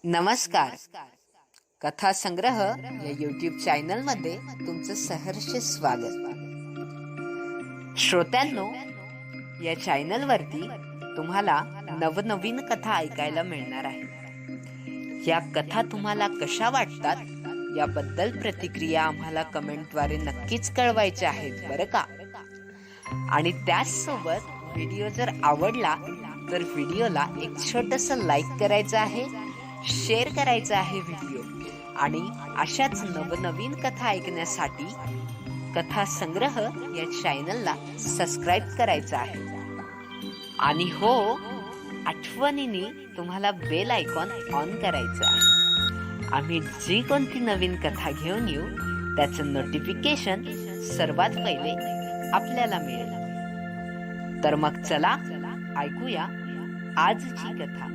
नमस्कार. कथा संग्रह या YouTube चॅनल मध्ये तुमचं सहर्ष स्वागत. श्रोत्यांनो, या चॅनल वरती तुम्हाला नवनवीन कथा ऐकायला मिळणार आहे. या कथा तुम्हाला कशा वाटतात याबद्दल प्रतिक्रिया आम्हाला कमेंटद्वारे नक्कीच कळवायच्या आहेत बरं का. आणि त्याचसोबत व्हिडिओ जर आवडला तर व्हिडिओला एक छोटंसं लाईक करायचं आहे, शेअर करायचा आहे व्हिडिओ, आणि अशाच नवनवीन कथा ऐकण्यासाठी कथा संग्रह या चॅनलला सबस्क्राईब करायचं आहे. आणि हो, आठवणीने तुम्हाला बेल आयकॉन ऑन करायचं आहे. आम्ही जी कोणती नवीन कथा घेऊन येऊ त्याचं नोटिफिकेशन सर्वात पहिले आपल्याला मिळेल. तर मग चला ऐकूया आजची कथा.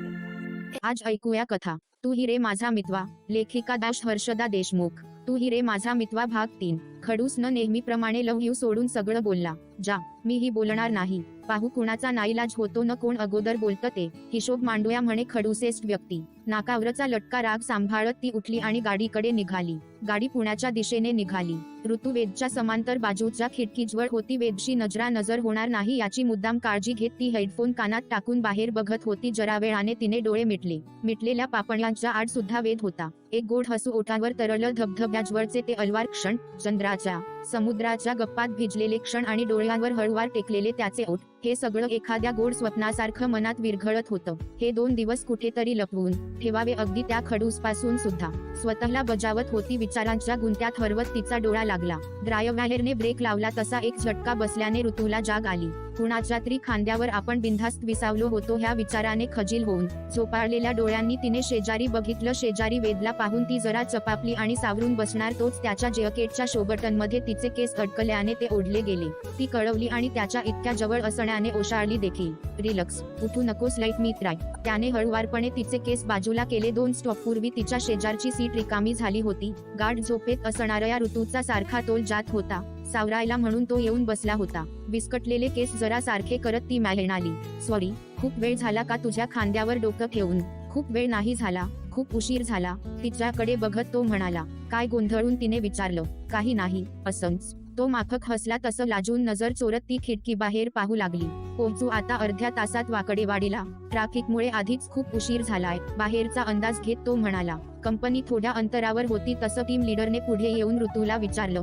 आज ऐकूया कथा तू ही रे माझा मितवा, लेखिका हर्षदा देशमुख. तू ही रे माझा मितवा भाग 3. खडूस न नेहमीप्रमाणे लव यू सोडून सगळं बोलला. जा, मीही बोलणार नाही. पाहू कुणाचा नाईलाज होतो न कोण अगोदर बोलतं ते. हिशोब मांडूया म्हणे खडूसेस्ट व्यक्ती. नाकावरचा लटका राग सांभाळत ती उठली आणि गाडीकडे निघाली. गाडी पुण्याच्या दिशेने निघाली. ऋतू वेदच्या समांतर बाजूच्या खिडकीजवळ होती. वेदशी नजर होणार नाही याची मुद्दाम काळजी घेत ती हेडफोन कानात टाकून बाहेर बघत होती. जरा वेळाने तिने डोळे मिटले. मिटलेल्या पापण्यांच्या आड सुद्धा वेद होता. एक गोड हसू ओठांवर तरळलं. धबधब्याजवळचे ते अलवार क्षण, चंद्राच्या समुद्राच्या गप्पात भिजलेले क्षण आणि डोळ्यांवर हळूवार टेकलेले त्याचे ओठ, हे सगळं एखाद्या गोड स्वप्नासारखं मनात विरघळत होतं. हे 2 दिवस कुठेतरी लपवून ठेवावे, अगदी त्या खडूसपासून सुद्धा. स्वतःला बजावत होती. विचारांच्या गुंत्यात हरवत तिचा डोळा लागला. ड्रायव्हरने ब्रेक लावला तसा एक झटका बसल्याने ऋतूला जाग आली. कुणाच्या तरी खांद्यावर आपण बिनधास्त विसावलो होतो ह्या विचाराने खजील होऊन झोपाळलेल्या डोळ्यांनी तिने शेजारी बघितलं. शेजारी वेदला पाहून ती जरा चपापली आणि सावरून बसणार तोच त्याच्या जॅकेटच्या शोबटनमध्ये तिचे केस अडकल्याने ते ओढले गेले. ती कळवली आणि त्याच्या इतक्या जवळ असण्याने ओशाळली देखील. रिलॅक्स, उठू नकोस, लाईट मी ट्राय. त्याने हळूवारपणे तिचे केस बाजूला केले. 2 स्टॉपपूर्वी तिच्या शेजारची सीट रिकामी झाली होती. गाढ झोपेत असणाऱ्या ऋतूचा सारखा तोल जात होता. सावरायला म्हणून तो येऊन बसला होता. विस्कटलेले केस जरा सारखे करत ती म्हणाली, सॉरी, खूप वेळ झाला का तुझ्या खांद्यावर डोकं ठेवून? खूप वेळ नाही झाला, खूप उशीर झाला. तिच्याकडे बघत तो म्हणाला. काय गोंधळून तिने विचारलं. काही नाही, असंच. तो माफक हसला. तसं लाजून नजर चोरत ती खिडकी बाहेर पाहू लागली. पोहोचू आता अर्ध्या तासात वाकडेवाडीला. ट्रॅफिकमुळे आधीच खूप उशीर झालाय. बाहेरचा अंदाज घेत तो म्हणाला. कंपनी थोड्या अंतरावर होती तसं टीम लीडरने पुढे येऊन ऋतूला विचारलं.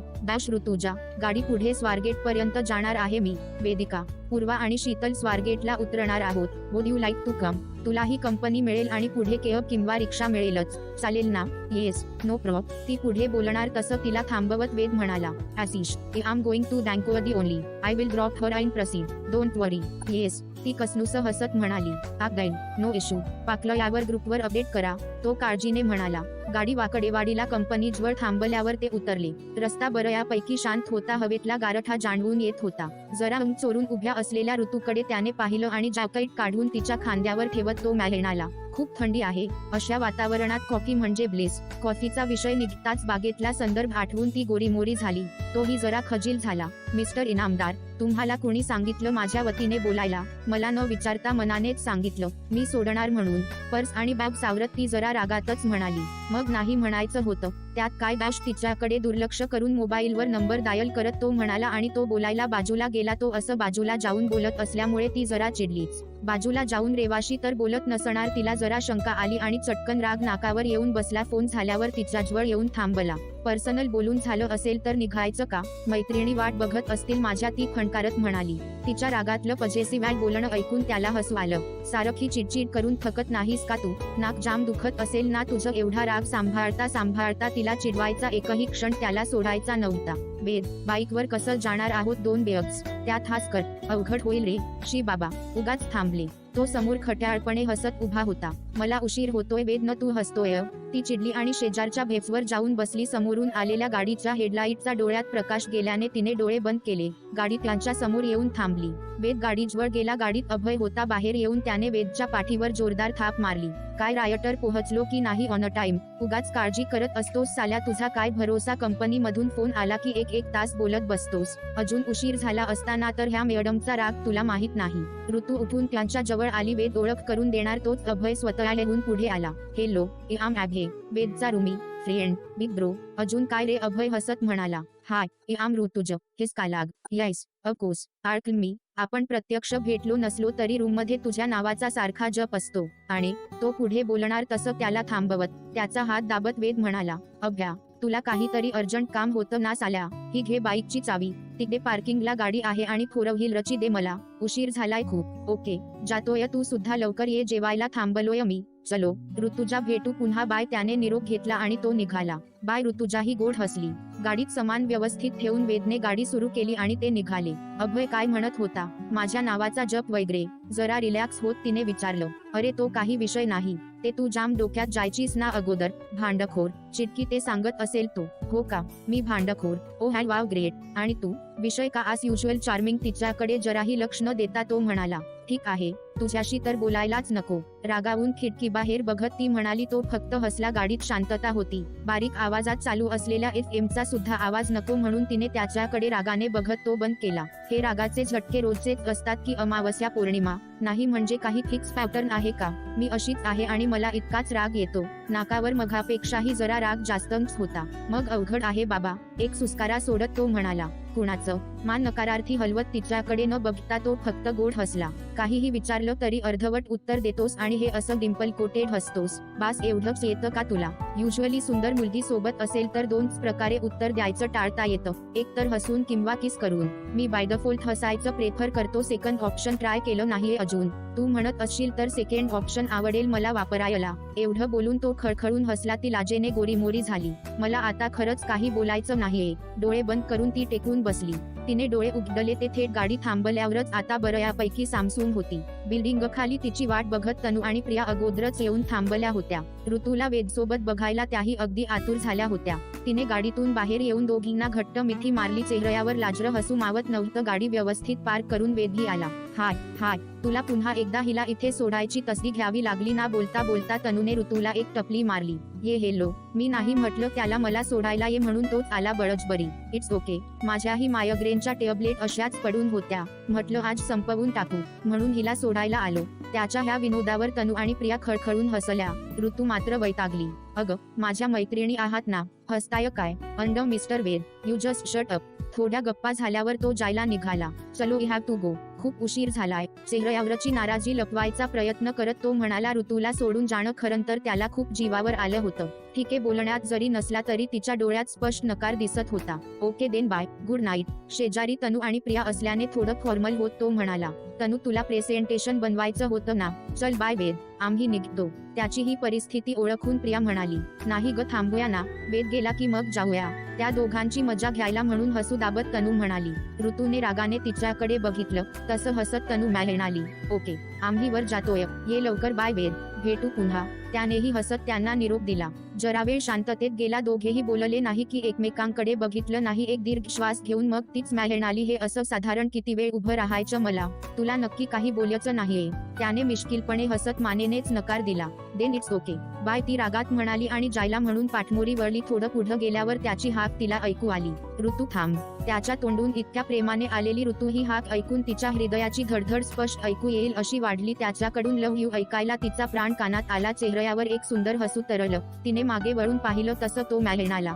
ऋतूजा, गाडी पुढे स्वारगेट पर्यंत जाणार आहे. मी, वेदिका, पूर्वा आणि शीतल स्वारगेटला उतरणार आहोत. Would you like to come? तुलाही कंपनी मिळेल आणि पुढे केब किंवा रिक्षा मिळेलच, चालेल ना? Yes, no problem. ती पुढे बोलणार तसं तिला थांबवत वेद म्हणाला. Ashish, I am going to Bankwadi only. I will drop her and proceed. Don't worry. Yes, ती कसनुस हसत म्हणाली. Again, no issue. पाकलं यावर ग्रुपवर अपडेट करा, तो काळजीने म्हणाला. गाडी वाकडेवाडीला कंपनीजवळ थांबल्यावर ते उतरले. रस्ता बऱ्यापैकी शांत होता. हवेतला गारठा जाणवून येत होता. जरा अंग चोरून उभ्या असलेल्या ऋतूकडे त्याने पाहिलं आणि जॅकेट काढून तिच्या खांद्यावर ठेवत तो म्हणाला. खूप थंडी आहे. अशा वातावरणात कॉफी म्हणजे ब्लेस. कॉफीचा विषय निघताच बागेतला संदर्भ आठवून ती गोरीमोरी झाली. तोही जरा खजील झाला. मिस्टर इनामदार, तुम्हाला कोणी सांगितलं माझ्या वतीने बोलायला? मला न विचारता मनानेच सांगितलं. मी सोडणार म्हणून. पर्स आणि बॅग सावरत ती जरा रागातच म्हणाली. मग नाही म्हणायचं होतं, त्यात काय? तिच्याकडे दुर्लक्ष करून मोबाईलवर नंबर डायल करत तो म्हणाला आणि तो बोलायला बाजूला गेला. तो असं बाजूला जाऊन बोलत असल्यामुळे ती जरा चिडलीच. बाजूला जाऊन रेवाशी तर बोलत नसणार. तिला जरा शंका आली आणि चटकन राग नाकावर येऊन बसला. फोन झाल्यावर तिच्याजवळ येऊन थांबला. पर्सनल बोलून झालं असेल तर निघायचं का? मैत्रिणी वाट बघत असतील माझ्या, ती खणकारत म्हणाली. तिच्या रागातलं पजेसिव्ह बोलणं ऐकून त्याला हसू आलं. सारखी चिडचिड करून थकत नाहीस का तू? नाक जाम दुखत असेल ना तुझं? एवढा राग सांभाळता तिला चिडवायचा एकही क्षण त्याला सोडायचा नव्हता. वेद, बाईकवर कसं जाणार आहोत? 2 बेअर्स, त्यात हास कर. अवघड होईल रे. शी बाबा, उगाच थांबले. तो समोर खट्याळपणे हसत उभा होता. मला उशीर होतोय वेद, न तू हसतोय? ती चिडली आणि शेजारच्या भेप्सवर जाऊन बसली. समोरून आलेल्या गाडीच्या हेडलाईटचा डोळ्यात प्रकाश गेल्याने तिने डोळे बंद केले. गाडी त्यांच्या समोर येऊन थांबली. वेद गाडीजवळ गेला. गाडीत अभय होता. बाहेर येऊन त्याने वेदच्या पाठीवर जोरदार थाप मारली. काय रायटर, पोहोचलो की नाही ऑन टाइम? उगाच काळजी करत असतोस साल्या. तुझा काय भरोसा? कंपनीमधून फोन आला की एक तास बोलत बसतोस. अजून उशीर झाला असताना तर ह्या मॅडमचा राग तुला माहित नाही. ऋतू उठून त्यांच्या जवळ जवळ आली. वेद ओळख करून देणार तोच अभय स्वतः येऊन पुढे आला. हेलो, आय एम अभय, वेदचा रूमी फ्रेंड, बिग ब्रो. अजून काय रे, अभय हसत म्हणाला. Hi, I am Rutuj, his colleague. Yes, of course, ask me. आपण प्रत्यक्ष भेटलो नसलो तरी रूममध्ये तुझ्या नावाचा सारखा जप असतो. आणि तो पुढे बोलणार तसं त्याला थांबवत त्याचा हात दाबत वेद म्हणाला. अभ्या, तुला काहीतरी अर्जंट काम होतं ना साल्या? ही घे बाईकची चावी, तिथे पार्किंगला गाडी आहे आणि फोर व्हीलरची दे मला. उशीर झालाय खूप. ओके, जातोय, तू सुद्धा लवकर ये, जेवायला थांबलोय मी. चलो ऋतुजा, भेटू पुन्हा. बाय. त्याने निरोप घेतला आणि तो निघाला. बाय. ऋतुजाही गोड हसली. गाडीत सामान व्यवस्थित ठेवून वेदने गाडी सुरू केली आणि ते निघाले. अभय काय म्हणत होता? माझ्या नावाचा जप वगैरे? जरा रिलॅक्स होत तिने विचारलं. अरे तो काही विषय नाही, ते तू जाम डोक्यात जायचीस ना अगोदर. भांडखोर, चिटकी ते सांगत असेल तो. हो का, मी भांडखोर? ओ हॅल, वाव ग्रेट. आणि तू? विषय का as युजुअल चार्मिंग. तिच्याकडे जराही लक्ष न देता तो म्हणाला. ठीक आहे, तुझ्याशी तर बोलायलाच नको. रागावून खिडकी बाहेर बघत ती म्हणाली. तो फक्त हसला. गाडीत शांतता होती. बारीक आवाजात चालू असलेल्या FM चा सुद्धा आवाज नको म्हणून तिने त्याच्याकडे रागाने बघत तो बंद केला. हे रागाचे झटके रोजचेच असतात की अमावस्या पौर्णिमा? नाही म्हणजे काही फिक्स पॅटर्न आहे का? मी अशीच आहे आणि मला इतकाच राग येतो. नाकावर मघापेक्षाही जरा राग जास्तच होता. मग अवघड आहे बाबा. एक सुस्कारा सोडत तो म्हणाला. कुणाचं? मान नकारार्थी हलवत तिच्याकडे न बघता तो फक्त गोड हसला. काहीही विचारलं तरी अर्धवट उत्तर देतोस आणि हे असं डिंपल कोटेड हसतोस. बास, एवढंच येतं का तुला? युजुअली सुंदर मुलगी सोबत असेल तर दोनच प्रकारे उत्तर द्यायचं टाळता येतं, एक तर हसून किंवा किस करून. मी बाय डिफॉल्ट हसायचं प्रेफर करतो. सेकंड ऑप्शन ट्राय केलं नाहीये अजून. तू म्हणत असशील तर सेकंड ऑप्शन आवडेल मला वापरायला. एवढं बोलून तो खळखळून हसला. ती लाजेने गोरीमोरी झाली. मला आता खरंच काही बोलायचं नाहीये. डोळे बंद करून ती टेकून बसली. तिने डोळे उघडले ते थेट गाडी थांबल्यावरच. आता बऱ्यापैकी सामसूम होती. बिल्डिंग खाली तिची वाट बघत तनू आणि प्रिया अगोदरच येऊन थांबल्या होत्या. ऋतूला वेदसोबत बघायला त्याही अगदी आतुर झाल्या होत्या. तिने गाडीतून बाहेर येऊन दोघींना घट्ट मिठी मारली. चेहऱ्यावर लाजरं हसू मावत नव्हतं. गाडी व्यवस्थित पार्क करून वेदही आला. हाय हाय, तुला पुन्हा एकदा हिला इथे सोडायची तसदी घ्यावी लागली ना? बोलता बोलता तनूने ऋतूला एक टपली मारली. ये हेलो, मी नाही म्हटलं त्याला मला सोडायला ये म्हणून? तोच आला बळजबरी. इट्स ओके, माझ्याही मायग्रेनच्या टॅबलेट अशाच पडून होत्या. म्हटलं आज संपवून टाकू म्हणून हिला सोडायला आलो. त्याच्या ह्या विनोदावर तनू आणि प्रिया खळखळून हसल्या. ऋतू मात्र वैतागली. अगं, माझ्या मैत्रिणी आहात ना, हसताय काय? And mister Ved, you just shut up. थोड्या गप्पा झाल्यावर तो जायला निघाला. चलो, यू हॅव टू गो, खूप उशीर झालाय. चेहऱ्यावरची नाराजी लपवायचा प्रयत्न करत तो म्हणाला. ऋतूला सोडून जाणं खरं तर त्याला खूप जीवावर आलं होतं. ठीके, बोलण्यात जरी नसला तरी तिच्या डोळ्यात स्पष्ट नकार दिसत होता. Okay then, bye, good night. शेजारी तनू आणि प्रिया असल्याने थोडं फॉर्मल होत तो म्हणाला. तनू, तुला प्रेझेंटेशन बनवायचं होतं ना? चल बाय वेद, आम्ही निघतो. त्याची ही परिस्थिती ओळखून प्रिया म्हणाली. नाही ग, थांबूया ना. वेद गेला की मग जाऊया. त्या दोघांची मजा घ्यायला म्हणून हसू दाबत तनू म्हणाली. ऋतूने रागाने तिच्याकडे बघितलं. तसं हसत तनू म्हणाली. ओके, आम्ही वर जातोय, ये लवकर. बाय वेद, भेटू पुन्हा. त्यानेही हसत त्यांना निरोप दिला. जरा वेळ शांततेत गेला. दोघेही बोलले नाही की एकमेकांकडे बघितलं नाही. एक दीर्घ श्वास घेऊन मग तीच म्हणाली. हे असं साधारण किती वेळ उभं राहायचं मला? तुला नक्की काही बोलायचं नाहीये? त्याने मिश्किलपणे हसत मानेनेच नकार दिला. देन इट्स ओके, बाय, ती रागात म्हणाली आणि जायला म्हणून पाठमोरी वळली. थोडं पुढं गेल्यावर त्याची हाक तिला ऐकू आली. ऋतू थांब. त्याच्या तोंडून इतक्या प्रेमाने आलेली ऋतू ही हाक ऐकून तिच्या हृदयाची धडधड स्पष्ट ऐकू येईल अशी वाढली. त्याच्याकडून लव्ह यू ऐकायला तिचा प्राण कानात आला. चेहऱ्यावर एक सुंदर हसू तरळलं. तिने मागे वळून पाहिलं तसं तो म्हणाला.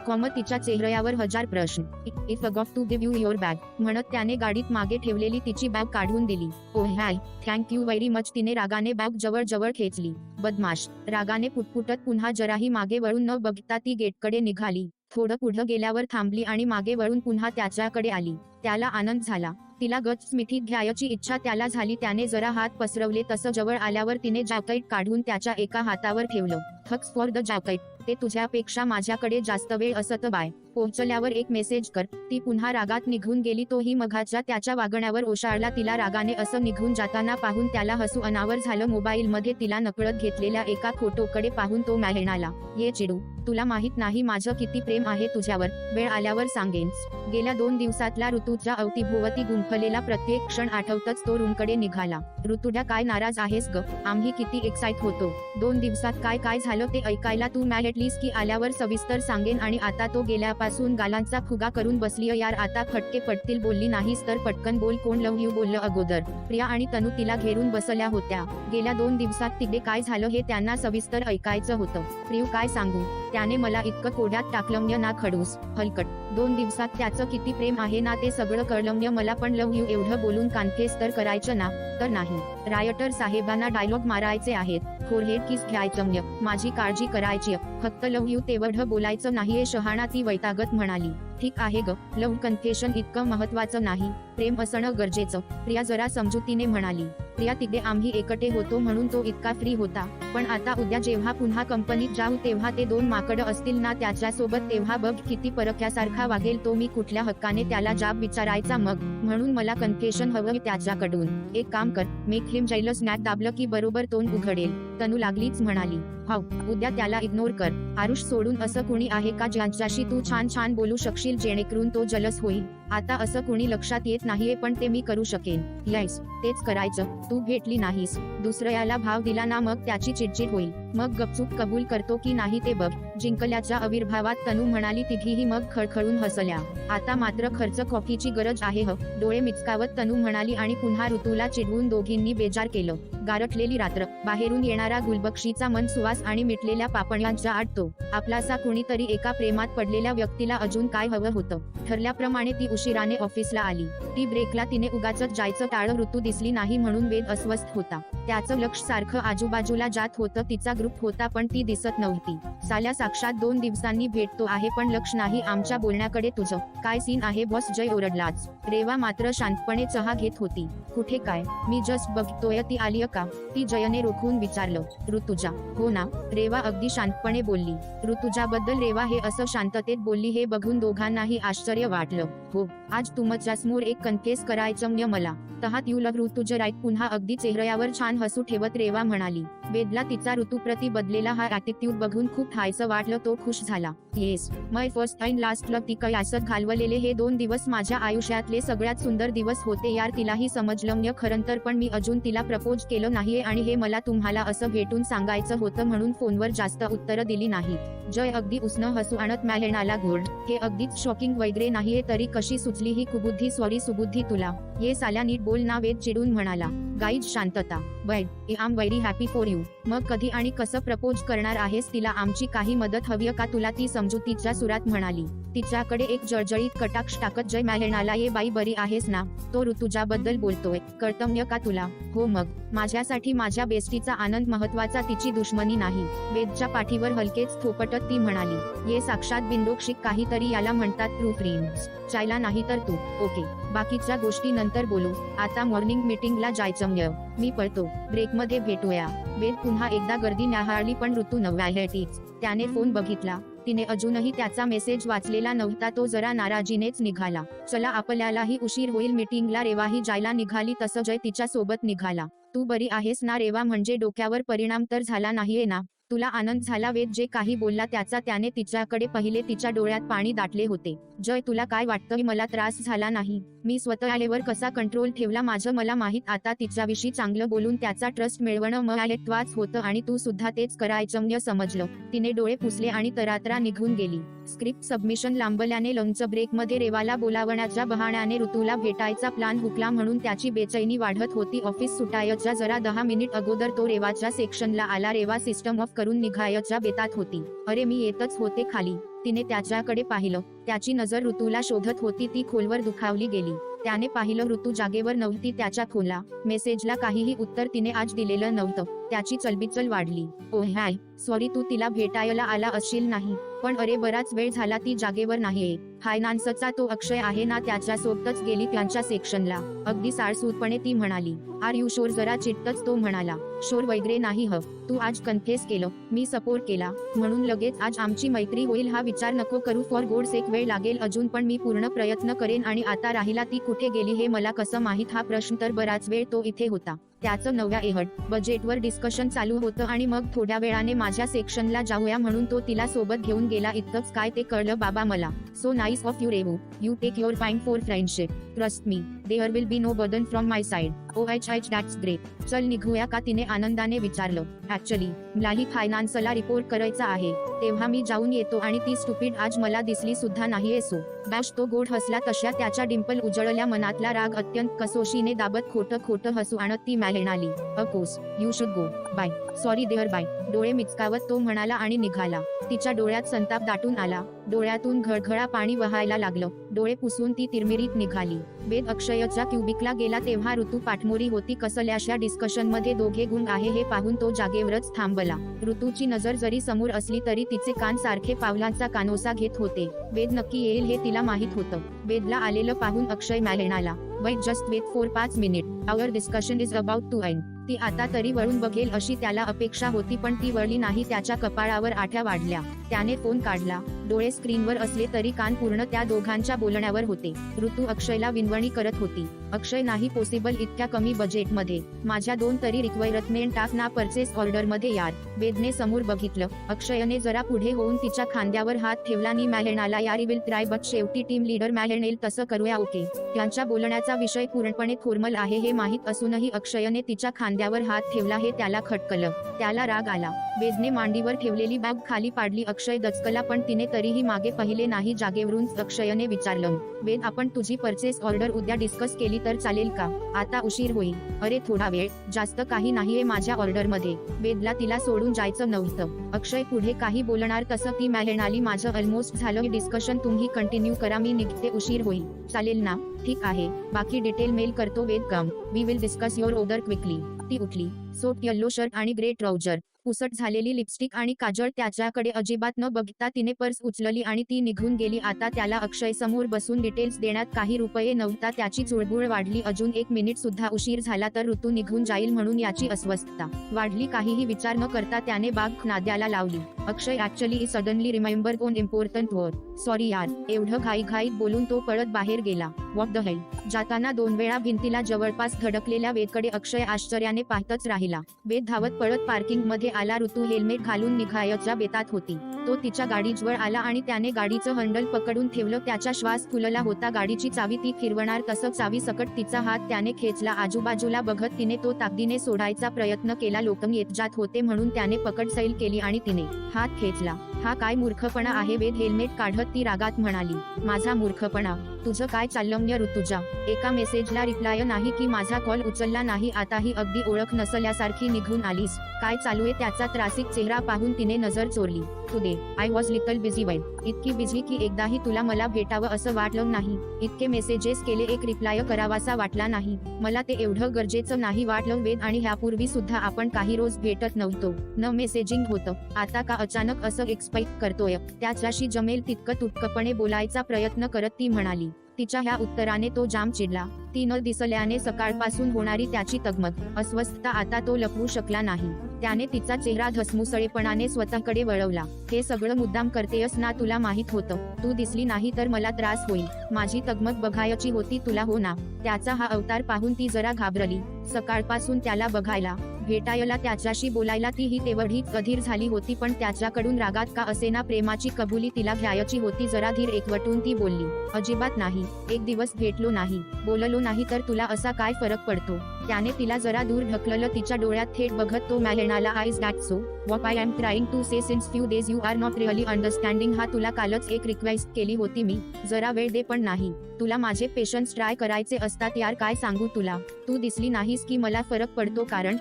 तिच्या चेहऱ्यावर हजार प्रश्न. If forgot to give you your bag म्हणत त्याने गाडीत मागे ठेवलेली तिची बॅग काढून दिली. Oh hi, thank you very much. तिने रागाने बॅग जवळ जवळ खेचली. बदमाश, रागाने पुटपुटत पुन्हा जराही मागे वळून न बघता ती गेटकडे निघाली. थोडं पुढं गेल्यावर थांबली आणि मागे वळून पुन्हा त्याच्याकडे आली. त्याला आनंद झाला. तिला गच्च मिठीत घ्यायची इच्छा त्याला झाली. त्याने जरा हात पसरवले. तसं जवळ आल्यावर तिने जॅकेट काढून त्याच्या एका हातावर ठेवलं. Thanks for the jacket. ते तुझ्यापेक्षा माझ्याकडे जास्त वेळ असतं. बाय. पोहोचल्यावर एक मेसेज कर. ती पुन्हा रागात निघून गेली. तोही मघाच्या त्याच्या वागण्यावर ओशाळला. तिला रागाने असं निघून जाताना पाहून त्याला हसू अनावर झालं. मोबाईलमध्ये तिला नकळत घेतलेल्या एका फोटोकडे पाहून तो म्हणाला. ये चिडू, तुला माहित नाही माझं किती प्रेम आहे तुझ्यावर. वेळ आल्यावर सांगेन. गेल्या 2 दिवसातला ऋतूच्या अवतीभोवती गुंफून संपलेला प्रत्येक क्षण आठवतच तो रूमकडे निघाला. ऋतुजा काय नाराज आहेस ग? आम्ही किती एक्साइट होतो. 2 दिवसात काय काय झालं ते ऐकायला तू मॅलेटलीस की आल्यावर सविस्तर सांगेन. आणि आता तो गेल्यापासून गालांचा फुगा करून बसलीय यार. आता फटके पडतील. बोलली नाहीस तर पटकन बोल. कोण लव्ह यू बोललं अगोदर? प्रिया आणि तनू तिला घेरून बसल्या होत्या. गेल्या 2 दिवसात तिथे काय झालं हे त्यांना सविस्तर ऐकायचं होतं. प्रियू काय सांगू, त्याने मला इतकं कोड्यात टाकलंय ना. खडूस हलकट. 2 दिवसात त्याचं किती प्रेम आहे ना ते सगळं कळलंय मला. पण लव्ह यू एवढं बोलून कन्फेस तर करायचं ना. तर नाही. रायटर साहेबांना डायलॉग मारायचे आहेत. फोरहेड किस घ्यायचं. माझी काळजी करायची. फक्त लव्ह यू तेवढं बोलायचं नाहीये शहाणा. ती वैतागत म्हणाली. ठीक आहे ग, लव्ह कन्फेशन इतकं महत्वाचं नाही. प्रेम असणं गरजेचं. प्रिया जरा समजुतीने म्हणाली. प्रिया तिथे आम्ही एकटे होतो म्हणून तो इतका फ्री होता. पण आता उद्या जेव्हा पुन्हा कंपनीत जाऊ तेव्हा ते 2 माकडं असतील ना त्याच्यासोबत. तेव्हा बघ किती परक्यासारखा वागेल तो. मी कुठल्या हक्काने त्याला जाब विचारायचा मग? म्हणून मला कन्फेशन हवं त्याच्याकडून. एक काम कर, मेक हिम जेलस. नॅट दाबलं की बरोबर तोंड उघडेल. तनू लागलीच म्हणाली. हाव, उद्या त्याला इग्नोर कर. आरुष सोडून असं कुणी आहे का ज्यांच्याशी तू छान छान बोलू शकशील जेणेकरून तो जलस होईल? आता असं कुणी लक्षात येत नाहीये पण ते मी करू शकेन. यस, तेच करायचं. तू भेटली नाहीस, दुसऱ्याला भाव दिला ना मग त्याची चिडचिड होईल. मग गपचूप कबूल करतो की नाही ते बघ. जिंकल्याच्या आविर्भावात तनू म्हणाली. तिघीही मग खळखळून हसल्या. आता मात्र खर्च कॉफीची गरज आहे ह. डोळे मिचकावत तनू म्हणाली आणि पुन्हा ऋतूला चिडवून दोघींनी बेजार केलं. गारठलेली रात्र, बाहेरून येणारा गुलबक्षीचा मन सुवास आणि मिटलेल्या पापण्यांचा आटतो. आपलासा कुणीतरी एका प्रेमात पडलेल्या व्यक्तीला अजून काय हवं होतं? ठरल्याप्रमाणे ती उशिराने ऑफिसला आली. टी ब्रेकला तिने उगाचच जायचं टाळलं. ऋतू दिसली नाही म्हणून वेद अस्वस्थ होता. त्याचं लक्ष सारखं आजूबाजूला जात होतं. तिचा ग्रुप होता पण ती दिसत नव्हती. साल्या साक्षात 2 दिवसांनी भेटतो आहे पण लक्ष नाही आमच्या बोलण्याकडे. तुझं काय सीन आहे बॉस? जय ओरडलाच. रेवा मात्र शांतपणे चहा घेत होती. कुठे काय, मी जस्ट बघतोय. ती आलीय का? ती जयने रोखून विचारलं. ऋतुजा? हो ना, रेवा अगदी शांतपणे बोलली. ऋतुजाबद्दल रेवा हे असं शांततेत बोलली हे बघून दोघांनाही आश्चर्य वाटलं. हो, आज तुमच्यासमोर एक कन्फेस करायचं मला. तहात यू लव्ह ऋतुजा राईट? पुन्हा अगदी चेहऱ्यावर छान हसू ठेवत रेवा म्हणाली. वेदला तिचा ऋतूप्रती बदलेला हा ॲटिट्यूड बघून खूप हायसं वाटलं. तो खुश झाला. Yes, my first and last love. ती कयासत घालवलेले हे 2 दिवस माझ्या आयुष्यातले सगळ्यात सुंदर दिवस होते यार. तिलाही समजलं खरं तर, पण मी अजून तिला प्रपोज केलं नाहीये आणि हे मला तुम्हाला असं भेटून सांगायचं होतं म्हणून फोनवर जास्त उत्तरं दिली नाहीत. जय अगदी उसनं हसू आणत म्हणाला. गुड, हे अगदीच शॉकिंग वगैरे नाहीये. तरी कशी सुचली ही कुबुद्धी? सॉरी सुबुद्धी तुला. ये साल्या नीट बोल ना. वेद चिडून म्हणाला. गाईज शांतता. But I am very happy for you. मग कधी आणि कसं प्रपोज करणार आहेस? तिला आमची काही मदत हवी का तुला? ती समजुतीच्या सुरात म्हणाली. तिच्याकडे एक जळजळीत कटाक्ष टाकत जय म्हणाला. ये बाई बरी आहेस ना? तो ऋतुजाबद्दल बोलतोय, कळतंय का तुला? हो मग, माझ्यासाठी माझ्या बेस्टीचा आनंद महत्वाचा, तिची दुश्मनी नाही. वेदच्या पाठीवर हलकेच थोपटत ती म्हणाली. ये साक्षात बिंदोक्षिक काहीतरी याला म्हणतात ट्रू फ्रेंड्स. चायला नाही तर तू. ओके, बाकीच्या गोष्टी नंतर बोलू. आता मॉर्निंग मीटिंगला जायचं. मी पळतो. ब्रेकमध्ये भेटूया. वेद पुन्हा एकदा गर्दी न्याहाळली पण ऋतू नव्हतीच. त्याने फोन बघितला. तिने अजूनही त्याचा मेसेज वाचलेला नव्हता. तो जरा नाराजीनेच निघाला. चला आपल्यालाही उशीर होईल मीटिंगला. रेवाही जायला निघाली तसं जय तिच्या सोबत निघाला. तू बरी आहेस ना रेवा? म्हणजे डोक्यावर परिणाम तर झाला नाहीये ना? तुला आनंद झाला? वेद जे काही बोलला त्याचा त्याने तिच्याकडे पाहिले. तिच्या डोळ्यात पाणी दाटले होते. जय तुला काय वाटतं? मला त्रास झाला नाही. मी स्वतःवर कसा कंट्रोल ठेवला माझं मला माहीत. आता तिच्याविषयी चांगलं बोलून त्याचा ट्रस्ट मिळवणं महत्त्वाचं होतं आणि तू सुद्धा तेच करायचं समजलं. तिने डोळे पुसले आणि तरातरा निघून गेली. स्क्रिप्ट सबमिशन लांबल्याने लंच ब्रेकमध्ये रेवाला बोलावण्याच्या बहाण्याने ऋतूला भेटायचा प्लान हुकला म्हणून त्याची बेचैनी वाढत होती. ऑफिस सुटायच्या जरा 10 मिनिट अगोदर तो रेवाच्या सेक्शनला आला. रेवा सिस्टम ऑफ करून निघायच्या बेतात होती. अरे मी येतच होते खाली. तिने त्याच्याकडे पाहिलं. त्याची नजर ऋतूला शोधत होती. ती खोलवर दुखावली गेली. त्याने पाहिलं ऋतू जागेवर नव्हती. त्याच्या फोनला मेसेजला काहीही उत्तर तिने आज दिलेलं नव्हतं. त्याची चलबिचल वाढली. ओ हाय, सॉरी तू तिला भेटायला आला असशील नाही? पण अरे बराच वेळ झाला ती जागेवर नाहीये. फायनान्सचा तो अक्षय आहे ना, त्याच्यासोबतच गेली त्यांच्या सेक्शनला. अगदी साळसूदपणे ती म्हणाली. आर यू शोर? जरा चिट्टच तो म्हणाला. शोर वगैरे नाही ह. तू आज कन्फेस केलं, मी सपोर्ट केला म्हणून लगेच आज आमची मैत्री होईल हा विचार नको करू. फॉर गॉड्स सेक वेळ लागेल अजून पण मी पूर्ण प्रयत्न करेन. आणि आता राहिला ती कुठे गेली हे मला कसं माहीत हा प्रश्न. तर बराच वेळ तो इथे होता. त्याचं नव्या एहड बजेटवर डिस्कशन चालू होतं आणि मग थोड्या वेळाने माझ्या सेक्शनला जाऊया म्हणून तो तिला सोबत घेऊन गेला. इतकंच काय ते कळलं बाबा मला. So nice of you Revu. You take your time for friendship. Trust me, there will be no burden from my side. O H that's great. चल निघूया का, तिने आनंदाने विचारलं. ऍक्च्युली मलाही फायनान्सला रिपोर्ट करायचा आहे, तेव्हा मी जाऊन येतो. आणि ती स्टुपिड आज मला दिसली सुद्धा नाही येसो. डॅश तो गोड हसला. तशा त्याच्या डिंपल उजळल्या मनातला राग अत्यंत कसोशीने दाबत खोटं हसू आणत ती म्हणाली, of course you should go. Bye. Sorry there bye. डोळे मिचकावत तो म्हणाला आणि निघाला. तिच्या डोळ्यात संताप दाटून आला. डोळ्यातून घळघळा पाणी वहायला लागलं. डोळे पुसून ती तिरमिरीत निघाली. वेद अक्षयच्या क्युबिकला गेला तेव्हा ऋतू पाठमोरी होती. कसल्याशा डिस्कशनमध्ये दोघे गुंग आहे हे पाहून तो जागेवरच थांबला. ऋतूची नजर जरी समोर असली तरी तिचे कान सारखे पावलांचा कानोसा घेत होते. वेद नक्की येईल हे तिला माहित होतं. वेदला आलेलं पाहून अक्षय म्हणाला, wait just wait for 5 minute, our discussion is about to end. ती आता तरी वळून बघेल अशी त्याला अपेक्षा होती, पण ती वळली नाही. त्याच्या कपाळावर आठ्या वाढल्या. त्याने फोन काढला. डोळे स्क्रीनवर असले तरी कान पूर्ण त्या दोघांच्या बोलण्यावर होते. ऋतू अक्षयला विनवणी करत होती. अक्षय, नाही पॉसिबल इतक्या कमी बजेटमध्ये. माझ्या 2 तरी रिक्वायरमेंट टाक ना परचेस ऑर्डर मध्ये यार. वेदने समोर बघितलं. अक्षयने जरा पुढे होऊन तिच्या खांद्यावर हात ठेवला नि म्हणाला, यार विल ट्राय, बट शेवटी टीम लीडर म्हणेल तसं करूया ओके. त्यांच्या बोलण्याचा विषय पूर्णपणे फॉर्मल आहे हे माहीत असूनही अक्षयने तिच्या खांद्यावर हात ठेवला हे त्याला खटकलं. त्याला राग आला. वेदने मांडीवर ठेवलेली बॅग खाली पाडली. अक्षय दचकला, पण तिने तरीही मागे पाहिले नाही. जागेवरून अक्षयने विचारलं, वेद आपण तुझी परचेस ऑर्डर उद्या डिस्कस केली तर चालेल का? आता उशीर होईल. अरे थोडा वेळ, जास्त काही नाहीये माझ्या ऑर्डरमध्ये. वेदला तिला सोडून जायचं नव्हतं. अक्षय पुढे काही बोलणार तसं ती म्हणाली, माझं ऑलमोस्ट झालं डिस्कशन, तुम्ही कंटिन्यू करा, मी निघते, उशीर होईल. चालेल ना? ठीक आहे, बाकी डिटेल मेल करतो. Ved come, we will discuss your order quickly. ती उठली. सोट येल्लो शर्ट आणि ग्रे ट्राउजर, पुसट झालेली लिपस्टिक आणि काजळ त्याच्याकडे अजिबात न बघता तिने पर्स उचलली आणि ती निघून गेली. आता त्याला अक्षय समोर बसून डिटेल्स देण्यात काही रुपये नव्हता. त्याची चुळबुळ वाढली. अजून 1 मिनिट सुद्धा उशीर झाला तर ऋतू निघून जाईल म्हणून याची अस्वस्थता वाढली. काहीही विचार न करता त्याने बाग नाद्याला लावली. Akshay actually suddenly remember on important word. Sorry यार. एवढं घाईघाईत बोलून तो पळत बाहेर गेला. What the hell. जाताना 2 वेळा भिंतीला जवळपास धडकलेल्या वेदकडे अक्षय आश्चर्याने पाहतच राहिला. वेद धावत पळत पार्किंग मध्ये आला. ऋतू हेल्मेट घालून निघायच्या बेतात होती. तो तिच्या गाडीजवळ आला आणि त्याने गाडीचं हँडल पकडून ठेवलं. त्याचा श्वास फुलला होता. गाडीची चावी ती फिरवणार तसं चावी सकट तिचा हात त्याने खेचला. आजूबाजूला बघत तिने तो ताकदीने सोडायचा प्रयत्न केला. लोक येत जात होते म्हणून त्याने पकड सैल केली आणि तिने हात खेचला. हा काय मूर्खपणा आहे. वेद हेल्मेट काढत ती रागात म्हणाली, माझा मूर्खपणा? तुझं काय चाललंय ऋतुजा? एका मेसेजला रिप्लाय नाही की माझा कॉल उचलला नाही. आताही अगदी ओळख नसल्यासारखी निघून आलीस. काय चालूये? त्याचा त्रासिक चेहरा पाहून तिने नजर चोरली. Today I was little busy. Well, इतकी बिझी की एकदाही तुला मला भेटावं असं वाटलं नाही. इतके मेसेजेस केले, एक रिप्लाय करावासा वाटला नाही. मला ते एवढं गरजेचं नाही वाटलं वेद, आणि ह्यापूर्वी सुद्धा आपण काही रोज भेटत नव्हतो. न मेसेजिंग होतं. आता का अचानक असं एक्सपेक्ट करतोय? त्याच्याशी जमेल तितकं तुटकपणे बोलायचा प्रयत्न करत ती म्हणाली. तिच्या ह्या उत्तराने तो जाम चिडला. ती न दिसल्याने सकाळपासून होणारी त्याची तगमग, अस्वस्थता आता तो लपवू शकला नाही. त्याने तिचा चेहरा धसमुसळेपणाने स्वतःकडे वळवला. हे सगळं मुद्दाम करतेयस ना? तुला माहित होतं तू दिसली नाही तर मला त्रास होईल. माझी तगमग बघायची होती तुला, हो ना? त्याचा हा अवतार पाहून ती जरा घाबरली. सकाळपासून त्याला बघायला, भेटायला, त्याच्याशी बोलायला तीही तेवढीच अधीर झाली होती. पण त्याच्याकडून रागात का असेना प्रेमाची कबुली तिला घ्यायची होती. जरा धीर एकवटून ती बोलली, अजिबात नाही. एक दिवस भेटलो नाही, बोललो नाही तर तुला असा काय फरक पडतो? त्याने तिला जरा दूर ढकललं. तिच्या डोळ्यात थेट बघत तो म्हणाला, is that so what I am trying to say since few days you are not really understanding. हा तुला कालच एक रिक्वेस्ट केली होती मी, जरा वेळ दे. पण नाही, तुला माझे पेशन्स ट्राय करायचे असतात यार. काय सांगू तुला, तू दिसली नाहीस की मला फरक पडतो. कारण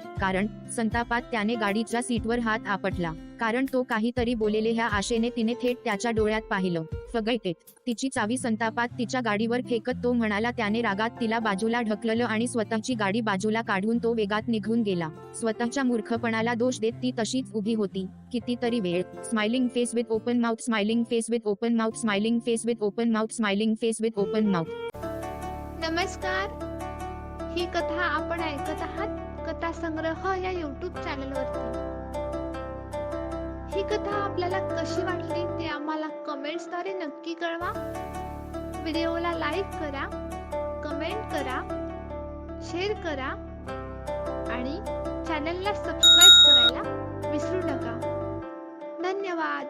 संतापात त्याने गाडीच्या सीटवर हात आपटला. कारण तो काहीतरी बोलेले ह्या आशेने तिने थेट त्याच्या डोळ्यात पाहिलं. फगैटेत. तिची चावी संतापात तिच्या गाडीवर फेकत तो म्हणाला. त्याने रागात तिला बाजूला ढकललं आणि स्वतःची गाडी बाजूला काढून तो वेगात निघून गेला. स्वतःच्या मूर्खपणाला दोष देत ती तशीच उभी होती. कितीतरी वेळ. Smiling face with open mouth, smiling face with open mouth, smiling face with open mouth, smiling face with open mouth. नमस्कार. ही कथा आपण ऐकत आहात कथा संग्रह या YouTube चॅनलवरती. ही कथा आपल्याला कशी वाटली ते आम्हाला कमेंट्सद्वारे नक्की कळवा. व्हिडिओला लाईक करा, कमेंट करा, शेअर करा आणि चॅनलला सबस्क्राईब करायला विसरू नका. धन्यवाद.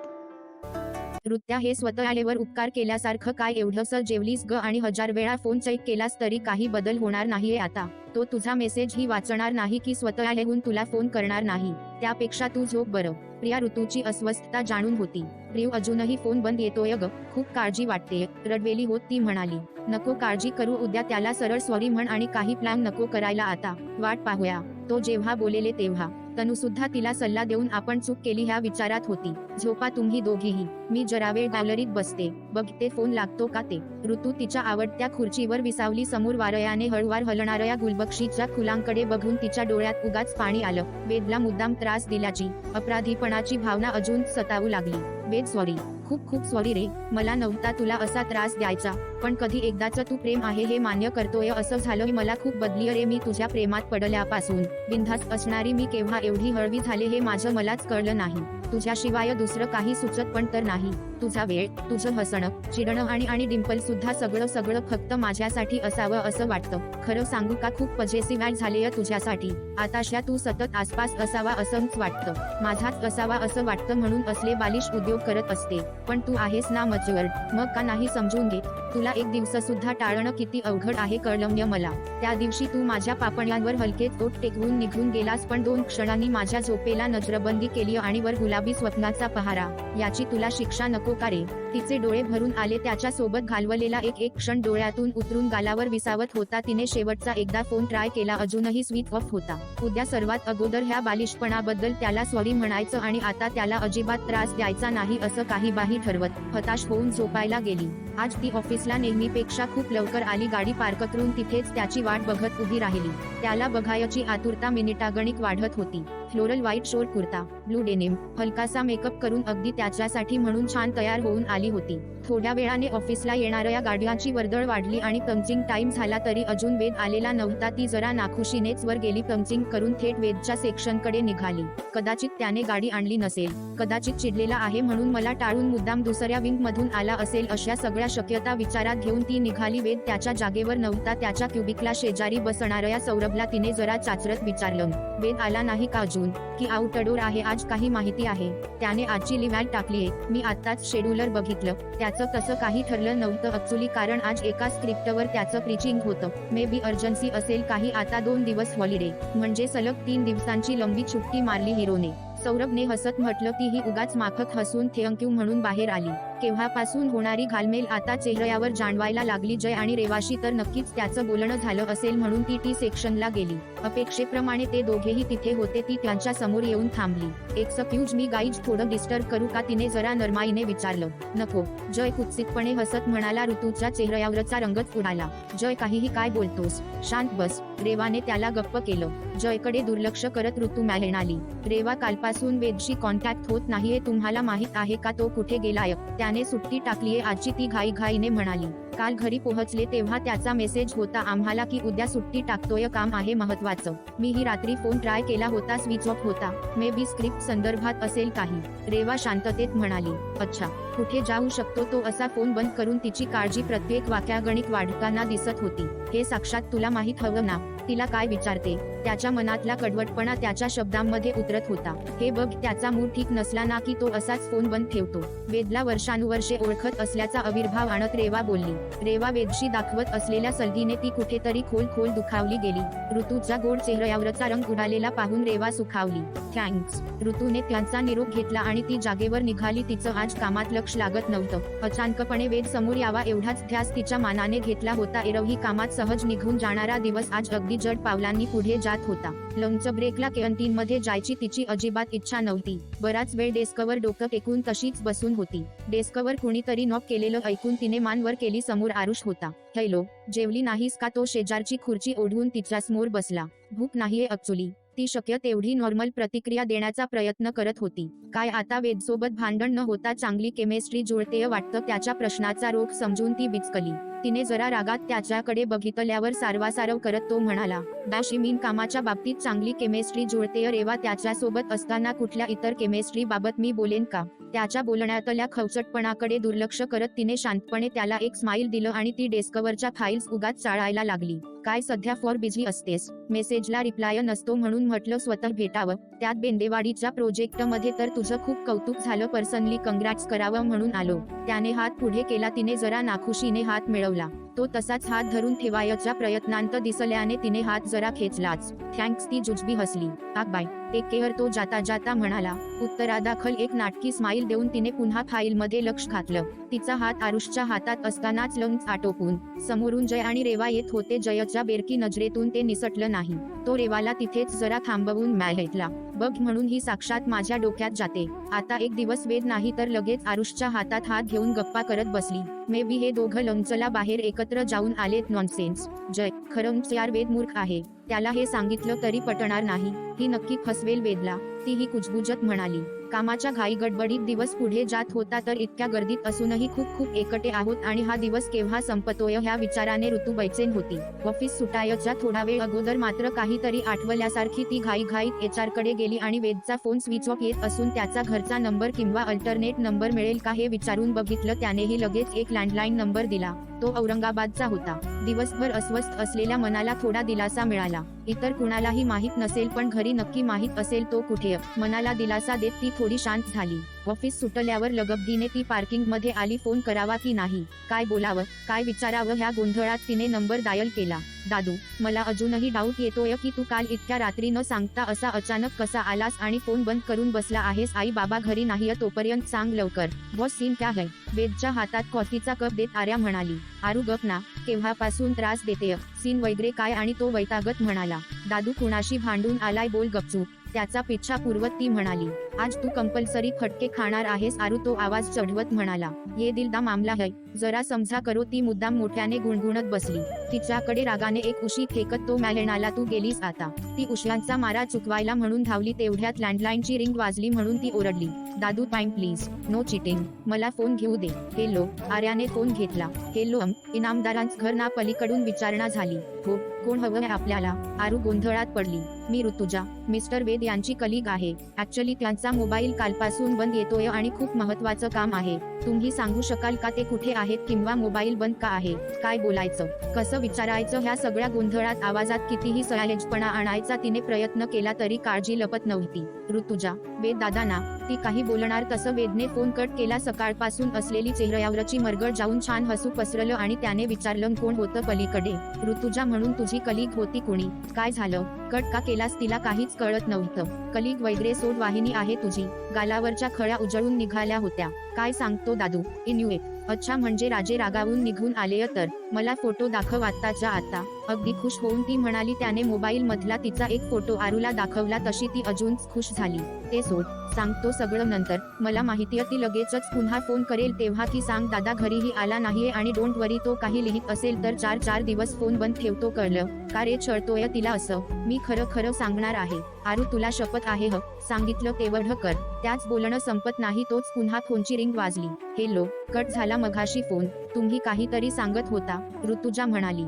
नृत्या हे स्वतःवर उपकार केल्यासारखं काय एवढंसं जेवलीस ग आणि 1000 वेळा फोन चेक केलास तरी काही बदल होणार नाहीये आता. तो तुझा मेसेज ही वाचणार नाही की स्वतःहून तुला फोन करणार नाही. त्यापेक्षा तू झोप बरं. प्रिया ऋतूची अस्वस्थता जाणून होती. प्रियू अजूनही फोन बंद येतोय ग, खूप काळजी वाटते. रडवेली होत ती म्हणाली. नको काळजी करू, उद्या त्याला सरळ सॉरी म्हण आणि काही प्लॅन नको करायला आता. वाट पाहूया. तो जेव्हा बोलेले तेव्हा तनू सुद्धा तिला सल्ला देऊन आपण चूक केली ह्या विचारात होती. झोपा तुम्ही दोघीही, मी जरा वेळ गॅलरीत बसते, बघते फोन लागतो का ते. ऋतू तिच्या आवडत्या खुर्चीवर विसावली. समोर वारयाने हळूवार हलणाऱ्या गुलबक्षीच्या फुलांकडे बघून तिच्या डोळ्यात उगाच पाणी आलं. वेदला मुद्दाम त्रास दिल्याची अपराधीपणाची भावना अजून सतावू लागली. वेद सॉरी, खूप खूप सॉरी रे, मला नव्हता तुला असा त्रास द्यायचा, पण कधी एकदाच तू प्रेम आहे हे मान्य करतोय असं झालं. मला खूप बदली रे मी तुझ्या प्रेमात पडल्यापासून. बिनधास्त असणारी मी केव्हा एवढी हळवी झाले हे माझं मलाच कळलं नाही. तुझ्याशिवाय दुसरं काही सुचत पण तर नाही. तुझा वेळ, तुझं हसणं, चिडणं आणि डिंपल सुद्धा सगळं फक्त माझ्यासाठी असावं असं वाटतं. खरं सांगू का, खूप पजेसिव्ह झालेय तुझ्यासाठी. आताशा तू सतत आसपास असावा असंच वाटतं. माझाच असावा असं वाटतं म्हणून असले बालिश उद्योग करत असते. पण तू आहेस ना मच्युअर्ड, मग का नाही समजून घे. तुला एक दिवस सुद्धा टाळणं किती अवघड आहे कळलं मला. त्या दिवशी तू माझ्या पापण्यांवर हलकेच ओठ टेकवून निघून गेलास, पण 2 क्षणांनी माझ्या झोपेला नजरबंदी केली आणि वर गुलाबी स्वप्नाचा पहारा. याची तुला शिक्षा नको का रे. तिचे डोळे भरून आले. त्याच्या सोबत घालवलेला एक क्षण डोळ्यातून उतरून गालावर विसावत होता. तिने शेवटचा एकदा फोन ट्राय केला, अजूनही स्विच ऑफ होता. उद्या सर्वात अगोदर ह्या बालिशपणाबद्दल त्याला सॉरी म्हणायचं आणि आता त्याला अजिबात त्रास द्यायचा नाही असं काहीबाही ठरवत हताश होऊन झोपायला गेली. आज ती ऑफिसला नेहमीपेक्षा खूप लवकर आली. गाडी पार्क करून तिथेच त्याची वाट बघत उभी राहिली. त्याला बघायची आतुरता मिनिटागणिक वाढत होती. फ्लोरल व्हाईट शोर कुर्ता, ब्लू डेनिम, हलकासा मेकअप करून अगदी त्याच्यासाठी म्हणून छान तयार होऊन आली होती. थोड्या वेळाने ऑफिसला येणाऱ्या गाड्यांची वर्दळ वाढली आणि पंचिंग टाइम झाला तरी अजून वेद आलेला नव्हता. ती जरा नाखुशीनेच वर गेली. पंचिंग करून थेट वेदच्या सेक्शनकडे निघाली. कदाचित त्याने गाडी आणली नसेल, कदाचित चिडलेला आहे म्हणून मला टाळून मुद्दाम दुसऱ्या विंग मधून आला असेल. अशा सगळ्या शक्यता विचारात घेऊन ती निघाली. वेद त्याच्या जागेवर नव्हता. त्याच्या क्युबिकला शेजारी बसणाऱ्या सौरभला तिने जरा चाचरत विचारलं, वेद आला नाही का अजून, की आउटडोर आहे आज? काही माहिती आहे? त्याने आजची लिव्ह टाकलीये. मी आत्ताच शेड्यूलर बघितलं. त्याचं तसं काही ठरलं नव्हतं ऍक्च्युली, कारण आज एका स्क्रिप्टवर त्याचं प्रीचिंग होतं. मे बी अर्जन्सी असेल काही. आता 2 दिवस हॉलिडे, म्हणजे सलग 3 दिवसांची लंबी सुट्टी मारली हिरोने. सौरभने हसत म्हटलं. तीही उगाच माफक हसून थँक्यू म्हणून बाहेर आली. केव्हापासून होणारी घालमेल आता चेहऱ्यावर जाणवायला लागली. जय आणि रेवाशी तर नक्कीच त्याचं बोलणं झालं असेल म्हणून ती टी सेक्शनला गेली. अपेक्षेप्रमाणे ते दोघेही तिथे होते. ती त्यांच्या समोर येऊन थांबली. एक्सक्यूज मी गाईज, थोडं डिस्टर्ब करू का? तिने जरा नरमाईने विचारलं. नको, जय कुत्सितपणे हसत म्हणाला. ऋतूच्या चेहऱ्यावरचा रंगच उडाला. जय काहीही काय बोलतोस, शांत बस. रेवाने त्याला गप्प केलं. जयकडे दुर्लक्ष करत ऋतू म्हणाली, रेवा कालपासून वेदशी कॉन्टॅक्ट होत नाहीये. तुम्हाला माहित आहे का तो कुठे गेलाय? त्याने सुट्टी टाकलीये आजची. ती घाईघाईने म्हणाली. काल घरी पोहोचले तेव्हा त्याचा मेसेज होता आम्हाला की उद्या सुट्टी टाकतोय, काम आहे महत्वाचं. मीही रात्री फोन ट्राय केला होता, स्विच ऑफ होता. मे बी स्क्रिप्ट संदर्भात असेल काही. रेवा शांततेत म्हणाली. अच्छा, कुठे जाऊ शकतो तो? असा फोन बंद करून तिची काळजी प्रत्येक वाक्यागणिक वाढताना दिसत होती. हे साक्षात तुला माहित हवं ना? तिला काय विचारते? त्याच्या मनातला कडवटपणा त्याच्या शब्दांमध्ये उतरत होता. हे बघ, त्याचा मूड ठीक नसला ना की तो असाच फोन बंद ठेवतो. वेदला वर्षानुवर्षे ओळखत असल्याचा आविर्भाव आणत रेवा बोलली. रेवा वेदशी दाखवत असलेल्या सलगीने ती कुठेतरी खोल दुखावली गेली. ऋतूचा गोड चेहऱ्यावरचा रंग उडालेला पाहून रेवा सुखावली. थँक्स. ऋतूने त्यांचा निरोप घेतला आणि ती जागेवर निघाली. तिचं आज कामात लक्ष लागत नव्हतं. अचानकपणे वेद समोर यावा एवढाच ध्यास तिच्या मानाने घेतला होता. एरवी कामात सहज निघून जाणारा दिवस आज अगदी जड पावलांनी पुढे जात होता. लंच ब्रेकला कॅन्टीनमध्ये जायची तिची अजिबात इच्छा नव्हती. बराच वेळ डेस्कवर डोकं टेकून तशीच बसून होती. डेस्कवर कुणीतरी नॉक केलेलं ऐकून तिने मान वर केली. समोर आरुष होता. हॅलो, जेवली नाहीस का? तो शेजारची खुर्ची ओढवून तिच्यासमोर बसला. भूक नाहीये ऍक्च्युली. ती शक्य तेवढी नॉर्मल प्रतिक्रिया देण्याचा प्रयत्न करत होती. काय आता वेदसोबत भांडण न होता चांगली केमिस्ट्री जुळतेय वाटतं? त्याच्या प्रश्नाचा रोख समजून ती बिचकली. तिने जरा रागात त्याच्याकडे बघितल्यावर सारवासारव करत तो म्हणाला, दाशिमीन कामाच्या बाबतीत चांगली केमिस्ट्री जुळतेय रेवा, त्याच्यासोबत असताना कुठल्या इतर केमिस्ट्री बाबत मी बोलेन का? त्याच्या बोलण्यातल्या खवचटपणाकडे दुर्लक्ष करत तिने शांतपणे त्याला एक स्माईल दिलं आणि ती डेस्कवरच्या फाईल्स उगाच चाळायला लागली. काय सध्या फॉर बिझी असतेस? मेसेजला रिप्लाय नसतो म्हणून म्हटलं स्वतः भेटावं. त्यात बेंदेवाडीच्या प्रोजेक्टमध्ये तर तुझं खूप कौतुक झालं, पर्सनली कंग्रॅट्स करावं म्हणून आलो. त्याने हात पुढे केला. तिने जरा नाखुशीने हात मिळवला. तो तसाच हात धरून ठेवायच्या प्रयत्नांत दिसल्याने तिने हात जरा खेचलाच. थँक्स, ती जुजबी हसली. आग बाय, टेक केअर, तो जाता जाता म्हणाला. उत्तरादाखल एक नाटकी स्माईल देऊन तिने पुन्हा फाईलमध्ये लक्ष घातलं. तिचा हात आरुषच्या हातात असतानाच लंच आटोपून समोरून जय आणि रेवा येत होते. जयच्या बेरकी नजरेतून ते निसटलं नाही. तो रेवाला तिथेच जरा थांबवून म्हटला, बघ, म्हणून ही साक्षात माझ्या डोक्यात जाते. आता एक दिवस वेद नाही तर लगेच आरुषच्या हातात हात घेऊन गप्पा करत बसली. मे बी हे दोघं लंचला बाहेर एकत्र जाऊन आलेत. नॉनसेन्स. जय, खरंच यार, वेद मूर्ख आहे. त्याला हे सांगितलं तरी पटणार नाही. ही नक्की फसवेल वेदला, ती ही कुजबुजत म्हणाली. कामाच्या घाई गडबडीत दिवस पुढे जात होता तर इतक्या गर्दीत असूनही खूप एकटे आहोत आणि हा दिवस केव्हा संपतोय ह्या विचाराने ऋतू बैचेन होती. ऑफिस सुटायच्या थोडा वेळ अगोदर मात्र काहीतरी आठवल्यासारखी ती घाईघाईत एचआरकडे गेली आणि वेदचा फोन स्विच ऑफ येत असून त्याचा घरचा नंबर किंवा अल्टरनेट नंबर मिळेल का हे विचारून बघितलं. त्यानेही लगेच एक लँडलाईन नंबर दिला. तो औरंगाबादचा होता. दिवसभर अस्वस्थ असलेल्या मनाला थोडा दिलासा मिळाला. इतर कुणालाही माहीत नसेल पण घरी नक्की माहीत असेल तो कुठे. मनाला दिलासा देत ती थोडी शांत झाली. ऑफिस सुटल्यावर लगबगीने ती पार्किंगमध्ये आली. फोन करावा की नाही, काय बोलावं, काय विचारावं ह्या गोंधळात तिने नंबर डायल केला. दादू, मला अजूनही डाऊट येतोय की तू काल इतक्या रात्री न सांगता असा अचानक कसा आलास आणि फोन बंद करून बसला आहेस. आई बाबा घरी नाहीये तोपर्यंत सांग लवकर. बॉस, सीन क्या है? वेदच्या हातात कॉफीचा कप देत आर्या म्हणाली. आरू, गप ना, केव्हापासून त्रास देतेय? सीन वगैरे काय? आणि तो वैतागत म्हणाला. दादू कुणाशी भांडून आलाय, बोल गपचूप. त्याचा पिच्छा पुरवत ती म्हणाली. आज तू कंपल्सरी फटके खाणार आहेस आरू, तो आवाज चढवत म्हणाला. ये दिलदा मामला है, जरा समजा करो. ती मुद्दाम मोठ्याने गुणगुणत बसली. तिच्याकडे रागाने एक उशी फेकत तो म्हणाला, तू गेलीस आता. ती उशयांचा मारा चुकवायला म्हणून धावली. तेवढ्यात लँडलाईनची रिंग वाजली म्हणून ती ओरडली. दादू, टाइम प्लीज, नो चिटिंग, मला फोन घेऊ दे. हेलो. आर्याने फोन घेतला. हेलो, इनामदारांच घर ना? पलीकडून विचारणा झाली. हो, कोण हवं आहे आपल्याला? आरू गोंधळात पडली. मी ऋतुजा, मिस्टर वेद यांची कलीग आहे. ऍक्च्युली त्यांचा मोबाईल कालपासून बंद येतोय आणि खूप महत्वाचं काम आहे. तुम्ही सांगू शकाल का ते कुठे आहेत किंवा मोबाईल बंद का आहे? काय बोलायचं, कसं विचारायचं ह्या सगळ्या गोंधळात आवाजात कितीही सहजपणा आणायचा तिने प्रयत्न केला तरी काळजी लपत नव्हती. ऋतुजा, वेद दादा ना? ती काही बोलणार तसं वेदने फोन कट केला. सकाळपासून असलेली चेहऱ्यावरची मरगळ जाऊन छान हसू पसरलं आणि त्याने विचारलं, कोण होतं पलीकडे? ऋतुजा, म्हणून तुझी कलीग होती कुणी? काय झालं, कट का केलास? तिला काहीच कळत नव्हतं. कलीग वगैरे सोड, वाहिनी आहे तुझी. गालावरच्या खळ्या उजळून निघाल्या होत्या. काय सांगतो दादू? इन्युएट. अच्छा, म्हणजे राजे रागावून निघून आलेय तर? मला फोटो दाखव आत्ताच्या आता. अगदी खुश होऊन ती म्हणाली. त्याने मोबाईल मधला तिचा एक फोटो आरूला दाखवला. तशी ती अजून खुश झाली. ते सोड, सांगतो सगळं नंतर. मला माहितीये ती लगेचच पुन्हा फोन करेल तेव्हा की सांग दादा घरीही आला नाहीये आणि डोंट वरी, तो काही लिहित असेल तर 4 दिवस फोन बंद ठेवतो, कळलं का रे? छळतोय तिला असं? मी खरं खरं सांगणार आहे आरू, तुला शपथ आहे? सांगितलं तेवढं कर. त्याच बोलणं संपत नाही तोच पुन्हा फोनची रिंग वाजली. हेलो. कट झाला मघाशी फोन. तुम्ही काहीतरी सांगत होता, ऋतुजा म्हणाली.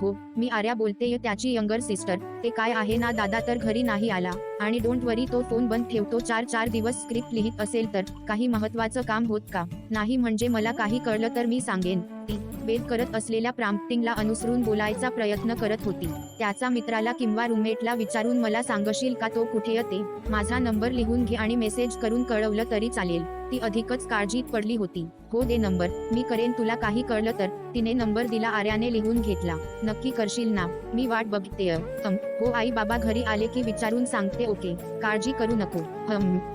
हो, मी आर्या बोलतेय, त्याची यंगर सिस्टर. ते काय आहे ना दादा तर घरी नाही आला आणि डोंट वरी, तो फोन बंद ठेवतो 4 दिवस. स्क्रिप्ट लिहित असेल तर? काही महत्वाचं काम होत का? नाही म्हणजे मला काही कळलं तर मी सांगेन. ती वेद करत असलेल्या प्रॉम्प्टिंगला अनुसरून बोलायचा प्रयत्न करत होती. त्याचा मित्राला किंवा रूममेटला विचारून मला सांगशील का तो कुठे येते? माझा नंबर लिहून घे आणि मेसेज करून कळवलं तरी चालेल. ती अधिकच काळजीत पडली होती. हो, दे नंबर, मी करेन. तुला काही कळलं तर? तिने नंबर दिला. आर्याने लिहून घेतला. नक्की करशील ना? मी वाट बघतेय. हो, आई बाबा घरी आले की विचारून सांगते. ओके, काळजी करू नको.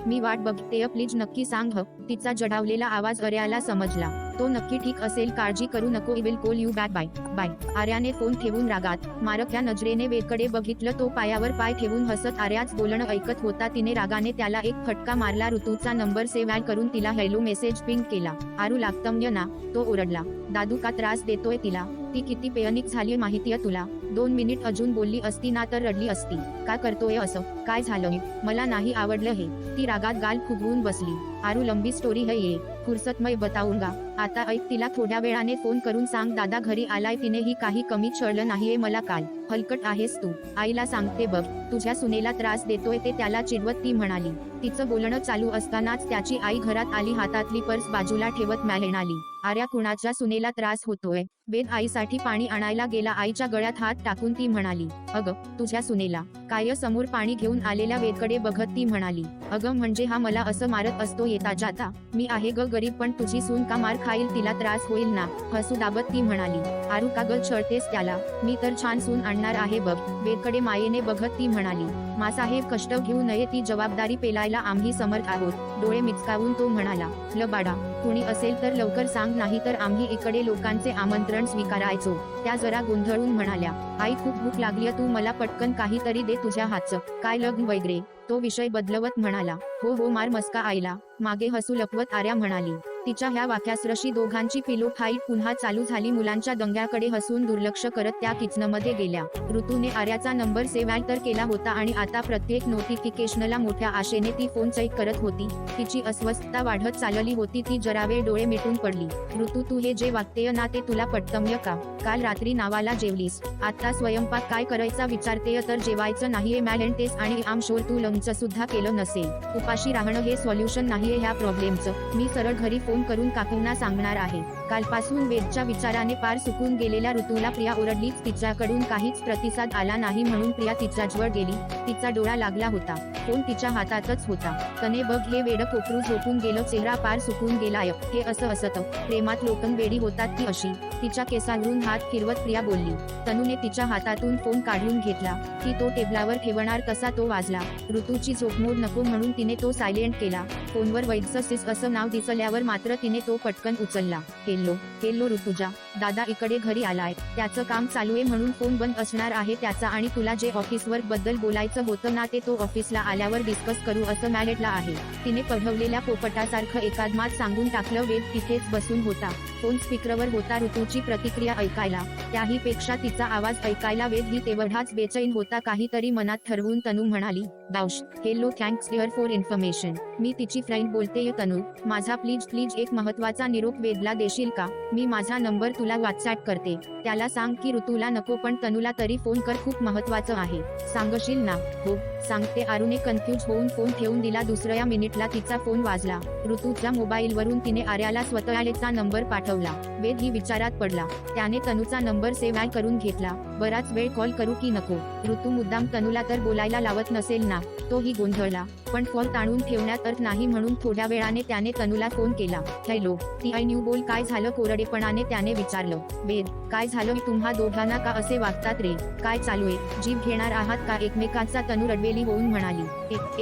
मी वाट बघतेय, प्लीज नक्की सांग. तिचा जडावलेला आवाज आर्याला समजला. तो नक्की ठीक असेल, काळजी करू नको. I will call you back. Bye bye. आर्याने फोन ठेवून रागात मारक्या नजरेने वेदकडे बघितलं. तो पायावर पाय ठेवून हसत आर्याच बोलणं ऐकत होता. तिने रागाने त्याला एक फटका मारला. ऋतूचा नंबर सेव्ह करून तिला हेलो मेसेज पिंग केला. आरू, लागतंय ना? तो ओरडला. दादू का त्रास देतोय तिला? ती किती पेअनिक झालीय माहितीये तुला? 2 मिनिट अजून बोलली असती ना तर रडली असती. का करतोय असं? काय झालं? मला नाही आवडलं हे. ती रागात गाल फुगवून बसली. आरू लंबी स्टोरी है ये, फुर्सत मैं बताऊंगा. आता ऐक, तिला थोड्या वेळाने फोन करून सांग दादा घरी आलाय. तिनेही काही कमी छळलं नाहीये मला काल. हलकट आहेस तू. आईला सांगते बघ, तुझ्या सुनेला त्रास देतोय ते त्याला चिडवत ती म्हणाली. तिचं बोलणं चालू असतानाच त्याची आई घरात आली. हातातली पर्स बाजूला ठेवत म्हणाली, आर्या कुणाच्या सुनेला त्रास होतोय. वेद आईसाठी पाणी आणायला गेला. आईच्या गळ्यात हात टाकून ती म्हणाली, अगं तुझ्या सुनेला काय. समोर पाणी घेऊन आलेल्या वेदकडे बघत ती म्हणाली, अगं म्हणजे हा मला असं मारत असतो येता जाता. मी आहे ग गरीब, पण तुझी सून का मार खाईल, तिला त्रास होईल ना. हसू दाबत ती म्हणाली, आरू का ग छळतेस त्याला. मी तर छान सून आणणार आहे बघ. वेदकडे मायेने बघत ती म्हणाली, मासाहेब कष्ट घेऊ नये, ती जबाबदारी पेलायला आम्ही समर्थ आहोत. डोळे मिचकावून तो म्हणाला, ल बाडा, कुणी असेल तर लवकर सांग, नाही तर आम्ही इकडे लोकांचे आमंत्रण स्वीकारायचो. त्या जरा गोंधळून म्हणाल्या, आई खूप भूक लागलीय, तू मला पटकन काहीतरी दे तुझ्या हातचं. काय लग्न वगैरे. तो विषय बदलवत म्हणाला, हो हो मार मस्का आईला. मागे हसू लपवत आर्या म्हणाली. तिच्या ह्या वाक्यासरशी दोघांची पिलो फाईट पुन्हा चालू झाली. मुलांच्या दंग्याकडे हसून दुर्लक्ष करत त्या किचनमध्ये गेल्या. ऋतूने आर्याचा नंबर सेव्ह तर केला होता आणि आता प्रत्येक नोटिफिकेशनला मोठ्या आशेने ती फोन चेक करत होती. तिची अस्वस्थता वाढत चालली होती. ती जरा वेळ डोळे मिटून पडली. ऋतू, तू हे जे वागतेय ना ते तुला पटतंय का. काल रात्री नावाला जेवलीस, आता स्वयंपाक काय करायचा विचारतेय तर जेवायचं नाहीये मॅलेंटेस, आणि आम शोर तू लंच सुद्धा केलं नसेल. उपाशी राहणं हे सॉल्युशन नाहीये ह्या प्रॉब्लेमचं. मी सरळ घरी फोन करून काकूंना सांगणार आहे. कालपासून वेदच्या विचाराने पार सुकून गेलेल्या ऋतूला प्रिया ओरडलीच. तिच्याकडून काहीच प्रतिसाद आला नाही म्हणून प्रिया तिच्याजवळ गेली. तिचा डोळा लागला होता. फोन तिच्या हातातच होता. तने बघ, हे वेड कोकरू झोपून गेलं, चेहरा पार सुकून गेलाय. हे असं असतं. प्रेमात लोकं वेडी होतात ती अशी. तिच्या केसांवरून हात फिरवत प्रिया बोलली. तनूने तिच्या हातातून फोन काढून घेतला. ती तो टेबलावर ठेवणार तसा तो वाजला. ऋतूची झोपमोड नको म्हणून तिने तो सायलेंट केला. फोनवर वैद्यसिस असं नाव दिसल्यावर मात्र तिने तो पटकन उचलला. हेल्लो हेल्लो ऋतुजा, दादा इकडे घरी आलाय. त्याचं काम चालू आहे म्हणून फोन बंद असणार आहे त्याचा, आणि तुला जे ऑफिस वर्क बद्दल बोलायचं होतं ना ते तो ऑफिसला आल्यावर डिस्कस करू असं मॅलेटला आहे. तिने पढवलेल्या पोपटासारखं एकादमात सांगून टाकलं. वेद तिथेच बसून होता. फोन स्पीकरवर होता. ऋतूची प्रतिक्रिया ऐकायला, त्याही पेक्षा तिचा आवाज ऐकायला वेद ही तेवढाच बेचैन होता. काहीतरी मनात ठरवून तनू म्हणाली, दाऊश, hello, thanks dear for information. मी तिची फ्रेंड बोलतेय तनू. माझा प्लीज एक महत्वाचा निरोप वेदला देशील का. मी माझा नंबर तुला व्हॉट्सअप करते. त्याला सांग की ऋतूला नको पण तनूला तरी फोन कर, खूप महत्वाचं आहे. सांगशील ना. हो सांगते. आरूने कन्फ्यूज होऊन फोन ठेवून दिला. दुसऱ्या मिनिटला तिचा फोन वाजला. ऋतूच्या मोबाईलवरून तिने आर्याला स्वतःचा नंबर पाठवला. वेद ही विचारात पडला. त्याने तनूचा नंबर सेव्ह करून घेतला. बराच वेळ कॉल करू की नको. ऋतू मुद्दाम तनूला तर बोलायला लावत नसेल ना. तोही गोंधळला. पण कॉल ताणून ठेवण्यात अर्थ नाही म्हणून थोड्या वेळाने त्याने तनूला फोन केला. हॅलो, ती आय न्यू बोल. काय झालं कोरडेपणाने त्याने विचारलं. वेद, काय झालं तुम्हा दोघांना का असे वागतात रे. काय चालूय, जीव घेणार आहात का एकमेकांचा. तनू रडवेली होऊन म्हणाली,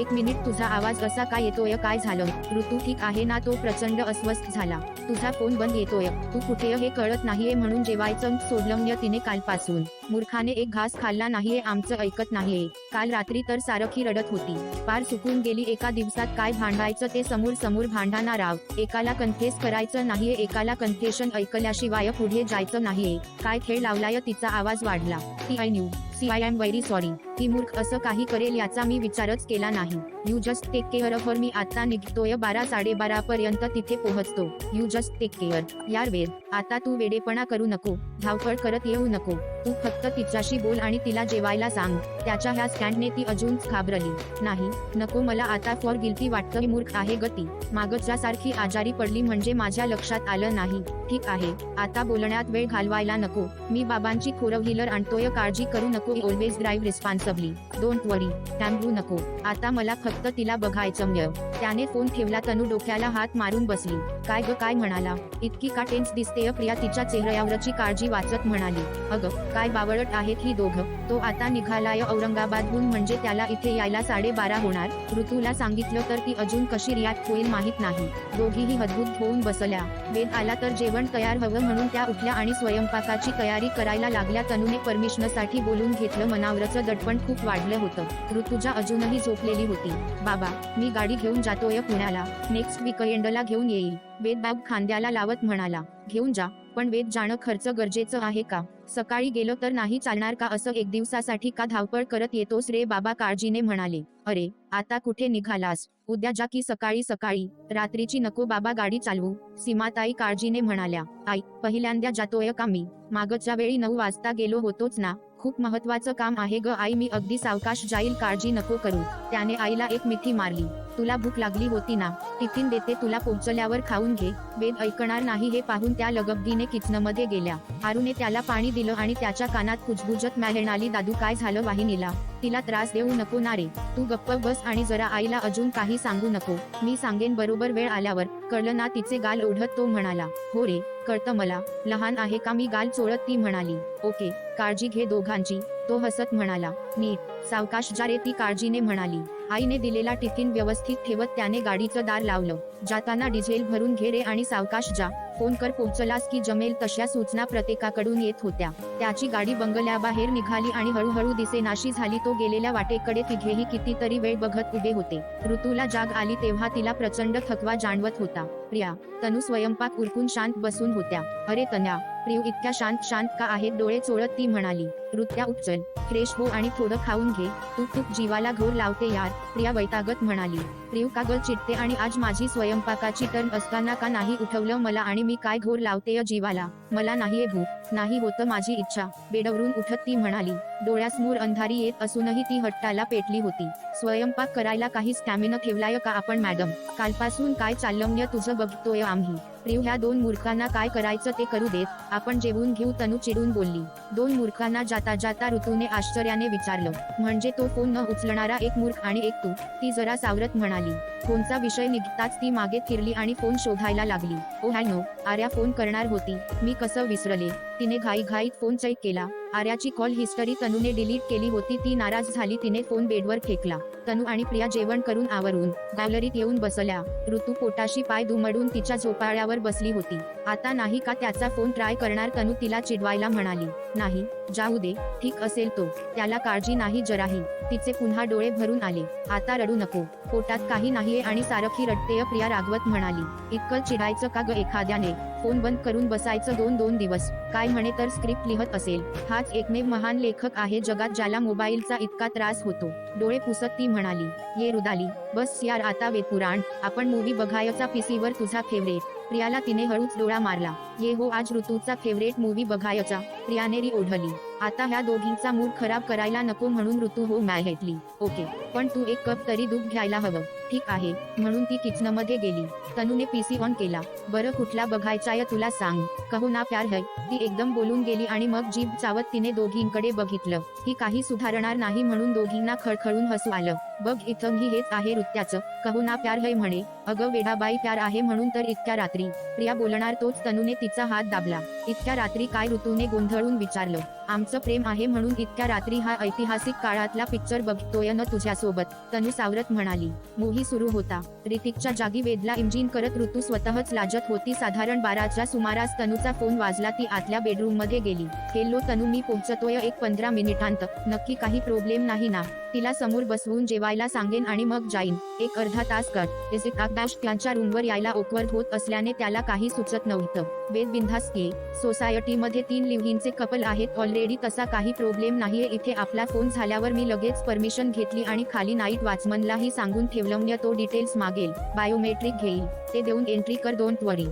एक मिनिट, तुझा आवाज असा काय येतोय, काय झालं. ऋतू ठीक आहे ना. तो प्रचंड अस्वस्थ झाला. तुझा फोन बंद येतोय. तू कुठे हे कळत नाहीये म्हणून जेवायचं सोडलं. तिने कालपासून मूर्खाने एक घास खाल्ला नाहीये. आमचं ऐकत नाहीये. काल रात्री तर सारखी रडत होती. पार सुकून गेली. एका दिवसात काय भांडायचं ते समोर भांडणार आहोत. एकाला कन्फेस करायचं नाहीये, एकाला कन्फेशन ऐकल्याशिवाय पुढे जायचं नाहीये. काय खेळ लावलाय. तिचा आवाज वाढला. ती I knew see I am very sorry. ती मूर्ख असं काही करेल याचा मी विचारच केला नाही. You just take care of her. मी आता निघतोय. 12-12:30 पर्यंत तिथे पोहोचतो. You just take care. यार वेद, आता तू वेडेपणा करू नको. धावपळ करत येऊ नको. तू फक्त तिच्याशी बोल आणि तिला जेवायला सांग. त्याच्या ह्या स्टँडने ती अजून घाबरली. नाही नको, मला आता फॉर गिल्टी वाटतं. मूर्ख आहे ग ती. मागच्यासारखी आजारी पडली म्हणजे माझ्या लक्षात आलं नाही. ठीक आहे, आता बोलण्यात वेळ घालवायला नको. मी बाबांची फोर व्हीलर आणतोय. काळजी करू नको. Always drive responsibly. डोंट वरी. थांबू नको. आता मला फक्त तिला बघायचं. त्याने फोन ठेवला. तनू डोक्याला हात मारून बसली. काय ग, काय म्हणाला. इतकी का टेन्स दिसतेय. प्रिया तिच्या चेहऱ्यावरची काळजी वाचत म्हणाली. अगं काय बावळट आहेत ही दोघं. तो आता निघालाय औरंगाबादहून, म्हणजे त्याला इथे यायला 12:30 होणार. ऋतूला सांगितलं तर ती अजून कशी रिॲक्ट होईल माहित नाही. दोघीही हदबुद होऊन बसल्या. वेद आला तर जेवण तयार हवं म्हणून त्या उठल्या आणि स्वयंपाकाची तयारी करायला लागल्या. तनूने परमिशनसाठी बोलून घेतलं. मनावरचं दडपण खूप वाढलं होतं. ऋतुजा अजूनही झोपलेली होती. बाबा, मी गाडी घेऊन जातोय पुण्याला. नेक्स्ट वीकेंडला घेऊन येईल. वेद बॅग खांद्याला लावत म्हणाला. घेऊन जा, पण वेद जाणं खर्च गरजेचं आहे का. सकाळी गेलो तर नाही चालणार का? असं एक दिवसासाठी का धावपळ करत येतोस रे बाबा? काळजीने म्हणाले. अरे आता कुठे निघालास? उद्या जा की सकाळी सकाळी. रात्रीची नको बाबा गाडी चालवू, सीमाताई काळजीने म्हणाल्या. आई, पहिल्यांदा जातोय का मी? मागच्या वेळी 9 वाजता गेलो होतोच ना. खूप महत्वाचं काम आहे ग आई, मी अगदी सावकाश जाईल, काळजी नको करू. त्याने आईला एक मिठी मारली. तुला भूक लागली होती ना, टिफिन देते तुला, पोहोचल्यावर खाऊन घे. वेद ऐकणार नाही हे पाहून त्या लगबगीने किचनमध्ये गेल्या. आरूने त्याला पाणी दिलं आणि त्याच्या कानात कुजबुजत म्हणाली, दादू काय झालं वाहिनीला? तिला त्रास देऊ नको ना रे. तू गप्प बस आणि जरा आईला अजून काही सांगू नको. मी सांगेन बरोबर वेळ आल्यावर. कळलं ना? तिचे गाल ओढत तो म्हणाला. हो रे कळतं मला, लहान आहे का मी? गाल चोळत ती म्हणाली. ओके, काळजी घे दोघांची. तो हसत म्हणाला. नीट सावकाश जा रे, ती काळजीने म्हणाली. आईने दिलेला टिफिन व्यवस्थित ठेवत त्याने गाडीचं दार लावलं. जाताना डिझेल भरून घे रे आणि सावकाश जा. फोन कर पोहोचलास की जमेल तशा सूचना प्रत्येकाकडून येत होत्या. त्याची गाडी बंगल्याबाहेर निघाली आणि हळूहळू दिसेनाशी झाली. तो गेलेल्या वाटेकडे तिघेही कितीतरी वेळ बघत उभे होते. ऋतूला जाग आली तेव्हा तिला प्रचंड थकवा जाणवत होता. प्रिया, तनू स्वयंपाक उरकून शांत बसून होत्या. अरे तन्या, प्रियू इतक्या शांत का आहेत? डोळे चोळत ती म्हणाली. ऋत्या उपचल, फ्रेश हो आणि थोडं खाऊन घे. तू खूप जीवाला घोर लावते यार, प्रिया वैतागत म्हणाली. प्रियू का ग चिडते? आणि आज माझी स्वयंपाकाची टर्न असताना का नाही उठवलं मला? आणि मी काय घोर लावतेय जीवाला? मला नाहीये भूक, नाही होतं माझी इच्छा. बेडवरून उठत ती म्हणाली. डोळ्यासमोर अंधारी येत असूनही ती हट्टाला पेटली होती. स्वयंपाक करायला काही स्टॅमिना ठेवलाय का आपण मॅडम? कालपासून काय चाललंय तुझं बघतोय आम्ही. प्रियू, ह्या 2 मूर्खांना काय करायचं ते करू देत, आपण जेवून घेऊ, तनू चिडून बोलली. 2 मूर्खांना जाता जाता ऋतूने आश्चर्याने विचारलं. म्हणजे तो फोन न उचलणारा एक मूर्ख आणि एक तू? ती जरा सावरत म्हणाली. फोनचा विषय निघताच ती मागे फिरली आणि फोन शोधायला लागली. ओ हाय नो, आर्या फोन करणार होती, मी कसं विसरले. तिने घाईघाईत फोन चेक केला. आर्याची कॉल हिस्टरी तनूने डिलीट केली होती. ती नाराज झाली. तिने फोन बेडवर फेकला. तनू आणि प्रिया जेवण करून आवरून गॅलरीत येऊन बसल्या. ऋतू पोटाशी पाय दुमडून तिच्या झोपाळ्यावर बसली होती. आता नाही का त्याचा फोन ट्राय करणार? तनू तिला चिडवायला म्हणाली. नाही, जाऊ दे, ठीक असेल तो, त्याला काळजी नाही जराही. तिचे पुन्हा डोळे भरून आले. आता रडू नको, पोटात काही नाहीये आणि सारखी रडतेय, प्रिया रागवत म्हणाली. इतकं चिडायचं का ग एखाद्याने? फोन बंद करून बसायचं 2-2 दिवस. काय म्हणे तर स्क्रिप्ट लिहत असेल. हाच एकमेव महान लेखक आहे जगात ज्याला मोबाईलचा इतका त्रास होतो. डोळे पुसत ती म्हणाली. ये रुदाली, बस यार आता वेदपुराण, आपण मूवी बघायचा पीसीवर, तुझा फेवरेट. प्रियाला तिने हळूच डोळा मारला. ये हो, आज ऋतूचा फेवरेट मूवी बघायचा. प्रियाने री ओढली. आता ह्या दोघींचा मूड खराब करायला नको म्हणून ऋतू हो घेतली. ओके, पण तू 1 कप तरी दूध घ्यायला हवं. ठीक आहे, म्हणून ती किचनमध्ये गेली. तनूने पीसी ऑन केला. बरं कुठला बघायचाय तुला सांग. कहो ना प्यार है, ती एकदम बोलून गेली आणि मग जीभ चावत तिने दोघींकडे बघितलं. ही काही सुधारणार नाही म्हणून दोघींना खळखळून हसू आलं. बघ इथंही हेच आहे ऋत्याचं, कहो ना प्यार है म्हणे. अगं वेडाबाई, प्यार आहे म्हणून तर इतक्या रात्री. प्रिया बोलणार तोच तनूने तिचा हात दाबला. इतक्या रात्री काय? ऋतूने गोंधळून विचारलं. आमचं प्रेम आहे म्हणून इतक्या रात्री हा ऐतिहासिक काळातला पिक्चर बघतोय न तुझ्यासोबत, तनू सावरत म्हणाली. मूव्ही सुरू होता. ऋतिकच्या जागी वेदला इमॅजिन करत ऋतू स्वतःच लाजत होती. साधारण 12च्या सुमारास तनूचा फोन वाजला. ती आतल्या बेडरूम मध्ये गेली. हेलो तनू, मी पोहोचतोय 1-15 मिनिटांत. नक्की काही प्रॉब्लेम नाही ना? तिला समोर बसवून जेवायला सांगेन आणि मग जाईन. 1-अर्धा तास कट. इजिक आकाश त्यांच्या रूमवर यायला ऑकवर्ड होत असल्याने त्याला काही सुचत नव्हतं. वेद बिनधास्त ये. सोसायटीमध्ये 3 लिव्हिंगचे कपल आहेत ऑलरेडी, तसा काही प्रॉब्लेम नाहीये इथे. आपला फोन झाल्यावर मी लगेच परमिशन घेतली आणि खाली नाईट वॉचमनलाही सांगून ठेवलं, तो डिटेल्स मागेल, बायोमेट्रिक घेईल, ते देऊन एंट्री कर, डोंट वरी.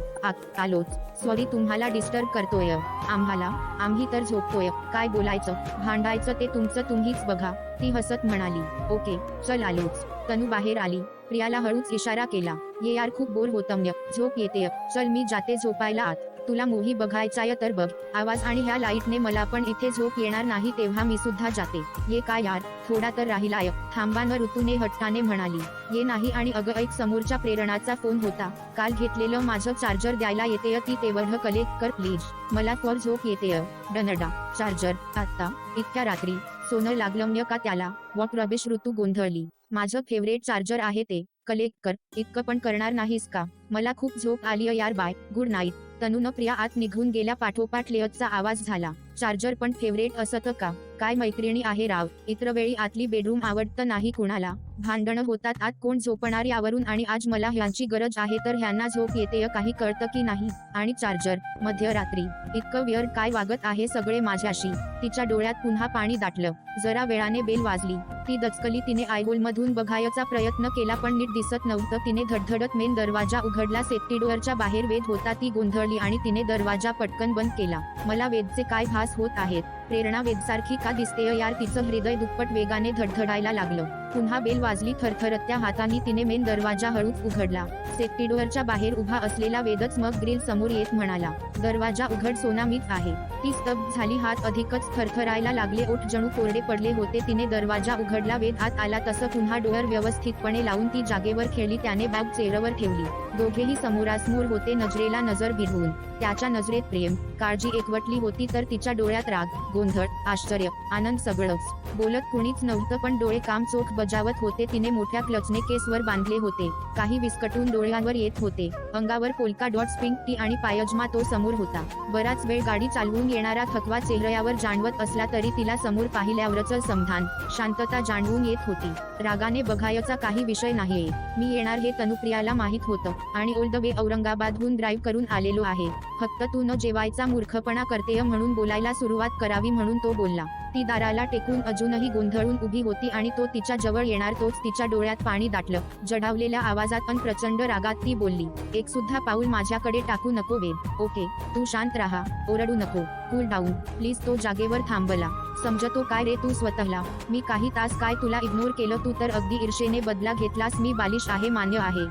आलोच. सॉरी तुम्हाला डिस्टर्ब करतोय. आम्ही तर झोपतोय. काय बोलायचं भांडायचं ते तुमचं तुम्हीच बघा, ती हसत म्हणाली. ओके चल आलोच. तनू बाहेर आली. प्रियाला हळूच इशारा केला. ये यार, खूप बोर होतंय, झोप येते. चल मी जाते झोपायला आत. तुला मूव्ही बघायचाय तर बघ. आवाज आणि ह्या लाईटने मला पण इथे झोप येणार नाही, तेव्हा मी सुद्धा जाते. ये काय यार, थोडा तर राहिलाय. थांबा न, ऋतूने हट्टाने म्हणाली. ये नाही. आणि अगं ऐक, समोरच्या प्रेरणाचा फोन होता. काल घेतलेलं माझं चार्जर द्यायला येतेय ती, तेवढं कलेक्ट कर प्लीज. मला फॉर झोप येतेय. डनडा. चार्जर आता इतक्या रात्री? सोनं लागलं का त्याला? व्हॉट रबिश, ऋतू गोंधळली. माझं फेवरेट चार्जर आहे ते, कलेक्ट कर. इतकं पण करणार नाहीस का? मला खूप झोप आलीय यार, बाय, गुड नाईट. तनून प्रिया आत निघून गेल्या. पाठोपाठ लेअरचा आवाज झाला. चार्जर पण फेवरेट असतं का? काय मैत्रिणी आहे राव. इतर वेळी आतली बेडरूम आवडतं नाही कुणाला. भांडणं होतात आत कोण झोपणार यावरून, आणि आज मला ह्यांची गरज आहे तर ह्यांना झोप येतेय काही कळतं की नाही. आणि चार्जर मध्यरात्री इतकं विअर्ड काय वागत आहे सगळे माझ्याशी. तिच्या डोळ्यात पुन्हा पाणी दाटलं. जरा वेळाने बेल वाजली. ती दचकली. तिने आयहोलमधून बघायचा प्रयत्न केला पण नीट दिसत नव्हतं. तिने धडधडत मेन दरवाजा उघडला. सेफ्टी डोअरच्या बाहेर वेद होता. ती गोंधळली आणि तिने दरवाजा पटकन बंद केला. मला वेदचे काय भास होत आहेत? प्रेरणा वेदसारखी का दिसतेय यार? तिचं हृदय दुप्पट वेगाने धडधडायला लागलं. पुन्हा बेल वाजली. थरथरत्या हातांनी तिने मेन दरवाजा हळूच उघडला. सेफ्टी डोअरच्या बाहेर उभा असलेला वेदच मग ग्रिल समोर येत म्हणाला, दरवाजा उघड सोना, मीच आहे. ती स्तब्ध झाली. हात अधिकच थरथरायला लागले. ओठ जणू कोरडे पडले होते. तिने दरवाजा उघडला. वेद आत आला. तसं पुन्हा डोअर व्यवस्थितपणे लावून ती जागेवर खेळली. त्याने बॅग चेअरवर ठेवली. दोघेही समोरासमोर होते, नजरेला नजर भिडवून. त्याच्या नजरेत प्रेम, काळजी एकवटली होती तर तिच्या डोळ्यात राग, गोंधळ, आश्चर्य, आनंद, सगळंच. बोलत कुणीच नव्हतं पण डोळे काम चोख बजावत होते. तिने मोठ्या क्लचने केसवर बांधले होते. काही विस्कटून डोळ्यांवर येत होते. अंगावर पोल्का डॉट्स, पिंक टी आणि पायजमा. तो समोर होता. बराच वेळ गाडी चालवून येणारा थकवा चेहऱ्यावर जाणवत असला तरी तिला समोर पाहिल्यावरच समाधान, शांतता जाणवून येत होती. रागाने बघायचा काही विषय नाहीये. मी येणार हे तनुप्रियाला माहित होतं. आणि ऑल द वे औरंगाबादहून ड्राईव्ह करून आलेलो आहे. फक्त तू न जेवायचा मूर्खपणा करतेय म्हणून बोलायला सुरुवात करावी म्हणून तो बोलला. ती दाराला टेकून अजूनही गोंधळून उभी होती आणि तो तिच्या जवळ येणार तोच तिच्या डोळ्यात पाणी दाटलं. जडावलेल्या आवाजात पण प्रचंड रागात ती बोलली, एक सुद्धा पाऊल माझ्याकडे टाकू नको वेद. ओके, तू शांत राहा, ओरडू नको, कूल डाऊन प्लीज. तो जागेवर थांबला. समजतो काय रे तू स्वतःला? मी काही तास काय तुला इग्नोर केलं? तू तर अगदी ईर्षेने बदला घेतलास. मी बालिश आहे, मान्य आहे.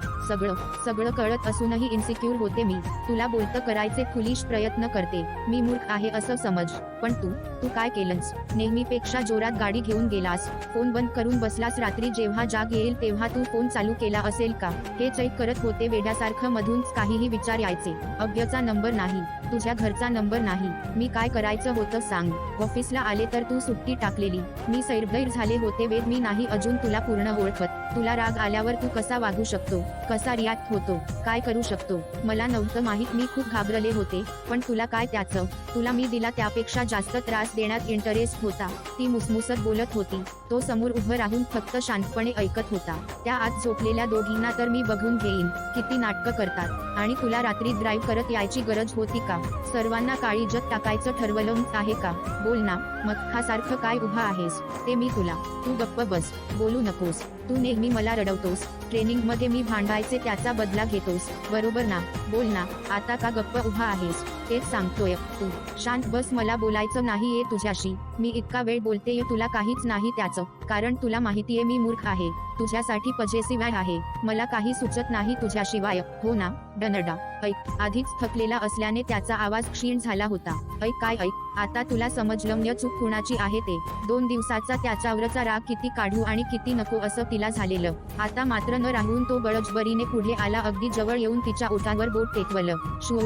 सगळं कळत असूनही इन्सिक्युअर होते मी. तुला बोलतं करायचे फुलिश प्रयत्न करते. मी मूर्ख आहे असं समज. पण तू काय केलंस? नेहमीपेक्षा जोरात गाडी घेऊन गेलास. फोन बंद करून बसलास. रात्री जेव्हा जाग येईल तेव्हा तू फोन चालू केला असेल का? हे चेक करत होते वेड्यासारखं. मधूनच काहीही विचार यायचे. अज्ञाचा नंबर नाही, तुझ्या घरचा नंबर नाही. मी काय करायचं होतं सांग? ऑफिसला आले तर तू सुट्टी टाकलेली. मी सैरभैर झाले होते वेद. मी नाही अजून तुला पूर्ण ओळखत. तुला राग आल्यावर तू कसा वागू शकतो? कसा रिॲक्ट होतो? काय करू शकतो? मला नव्हतं माहित. मी खूप घाबरले होते. पण तुला काय त्याचं? तुला मी दिला त्यापेक्षा जास्त त्रास देण्यात इंटरेस्ट होता. ती मुसमुसत बोलत होती. तो समोर उभं राहून फक्त शांतपणे ऐकत होता. त्या आत झोपलेल्या दोघींना तर मी बघून घेईन किती नाटकं करतात. आणि तुला रात्री ड्राईव्ह करत यायची गरज होती का? सर्वांना काळीजत टाकायचं ठरवलं आहे का? बोल ना, मख्खासारखं काय उभा आहेस? ते मी तुला. तू गप्प बस, बोलू नकोस. तू नेहमी मला रडवतोस. ट्रेनिंगमध्ये मी भांडायचे त्याचा बदला घेतोस, बरोबर ना? बोल ना, आता का गप्प उभा आहेस? तेच सांगतोय. तू शांत बस. मला बोलायचं नाहीये तुझ्याशी. मी इतका वेळ बोलतेय, तुला काहीच नाही त्याचं. कारण तुला माहितीये मी मूर्ख आहे. तुझ्यासाठी पजेसिव्ह आहे. मला काही सुचत नाही तुझ्याशिवाय, हो ना? डनडा. ऐक. आधीच थकलेला असल्याने त्याचा आवाज क्षीण झाला होता. ऐक. काय ऐक? आता तुला समजलं चूक कुणाची आहे ते. 2 दिवसाचा त्याच्यावरचा राग किती काढू आणि किती नको असं तिला झालेलं. आता मात्र न राहून तो बळजबरीने पुढे आला. अगदी जवळ येऊन तिच्या ओठांवर बोट टेकवलं. शो.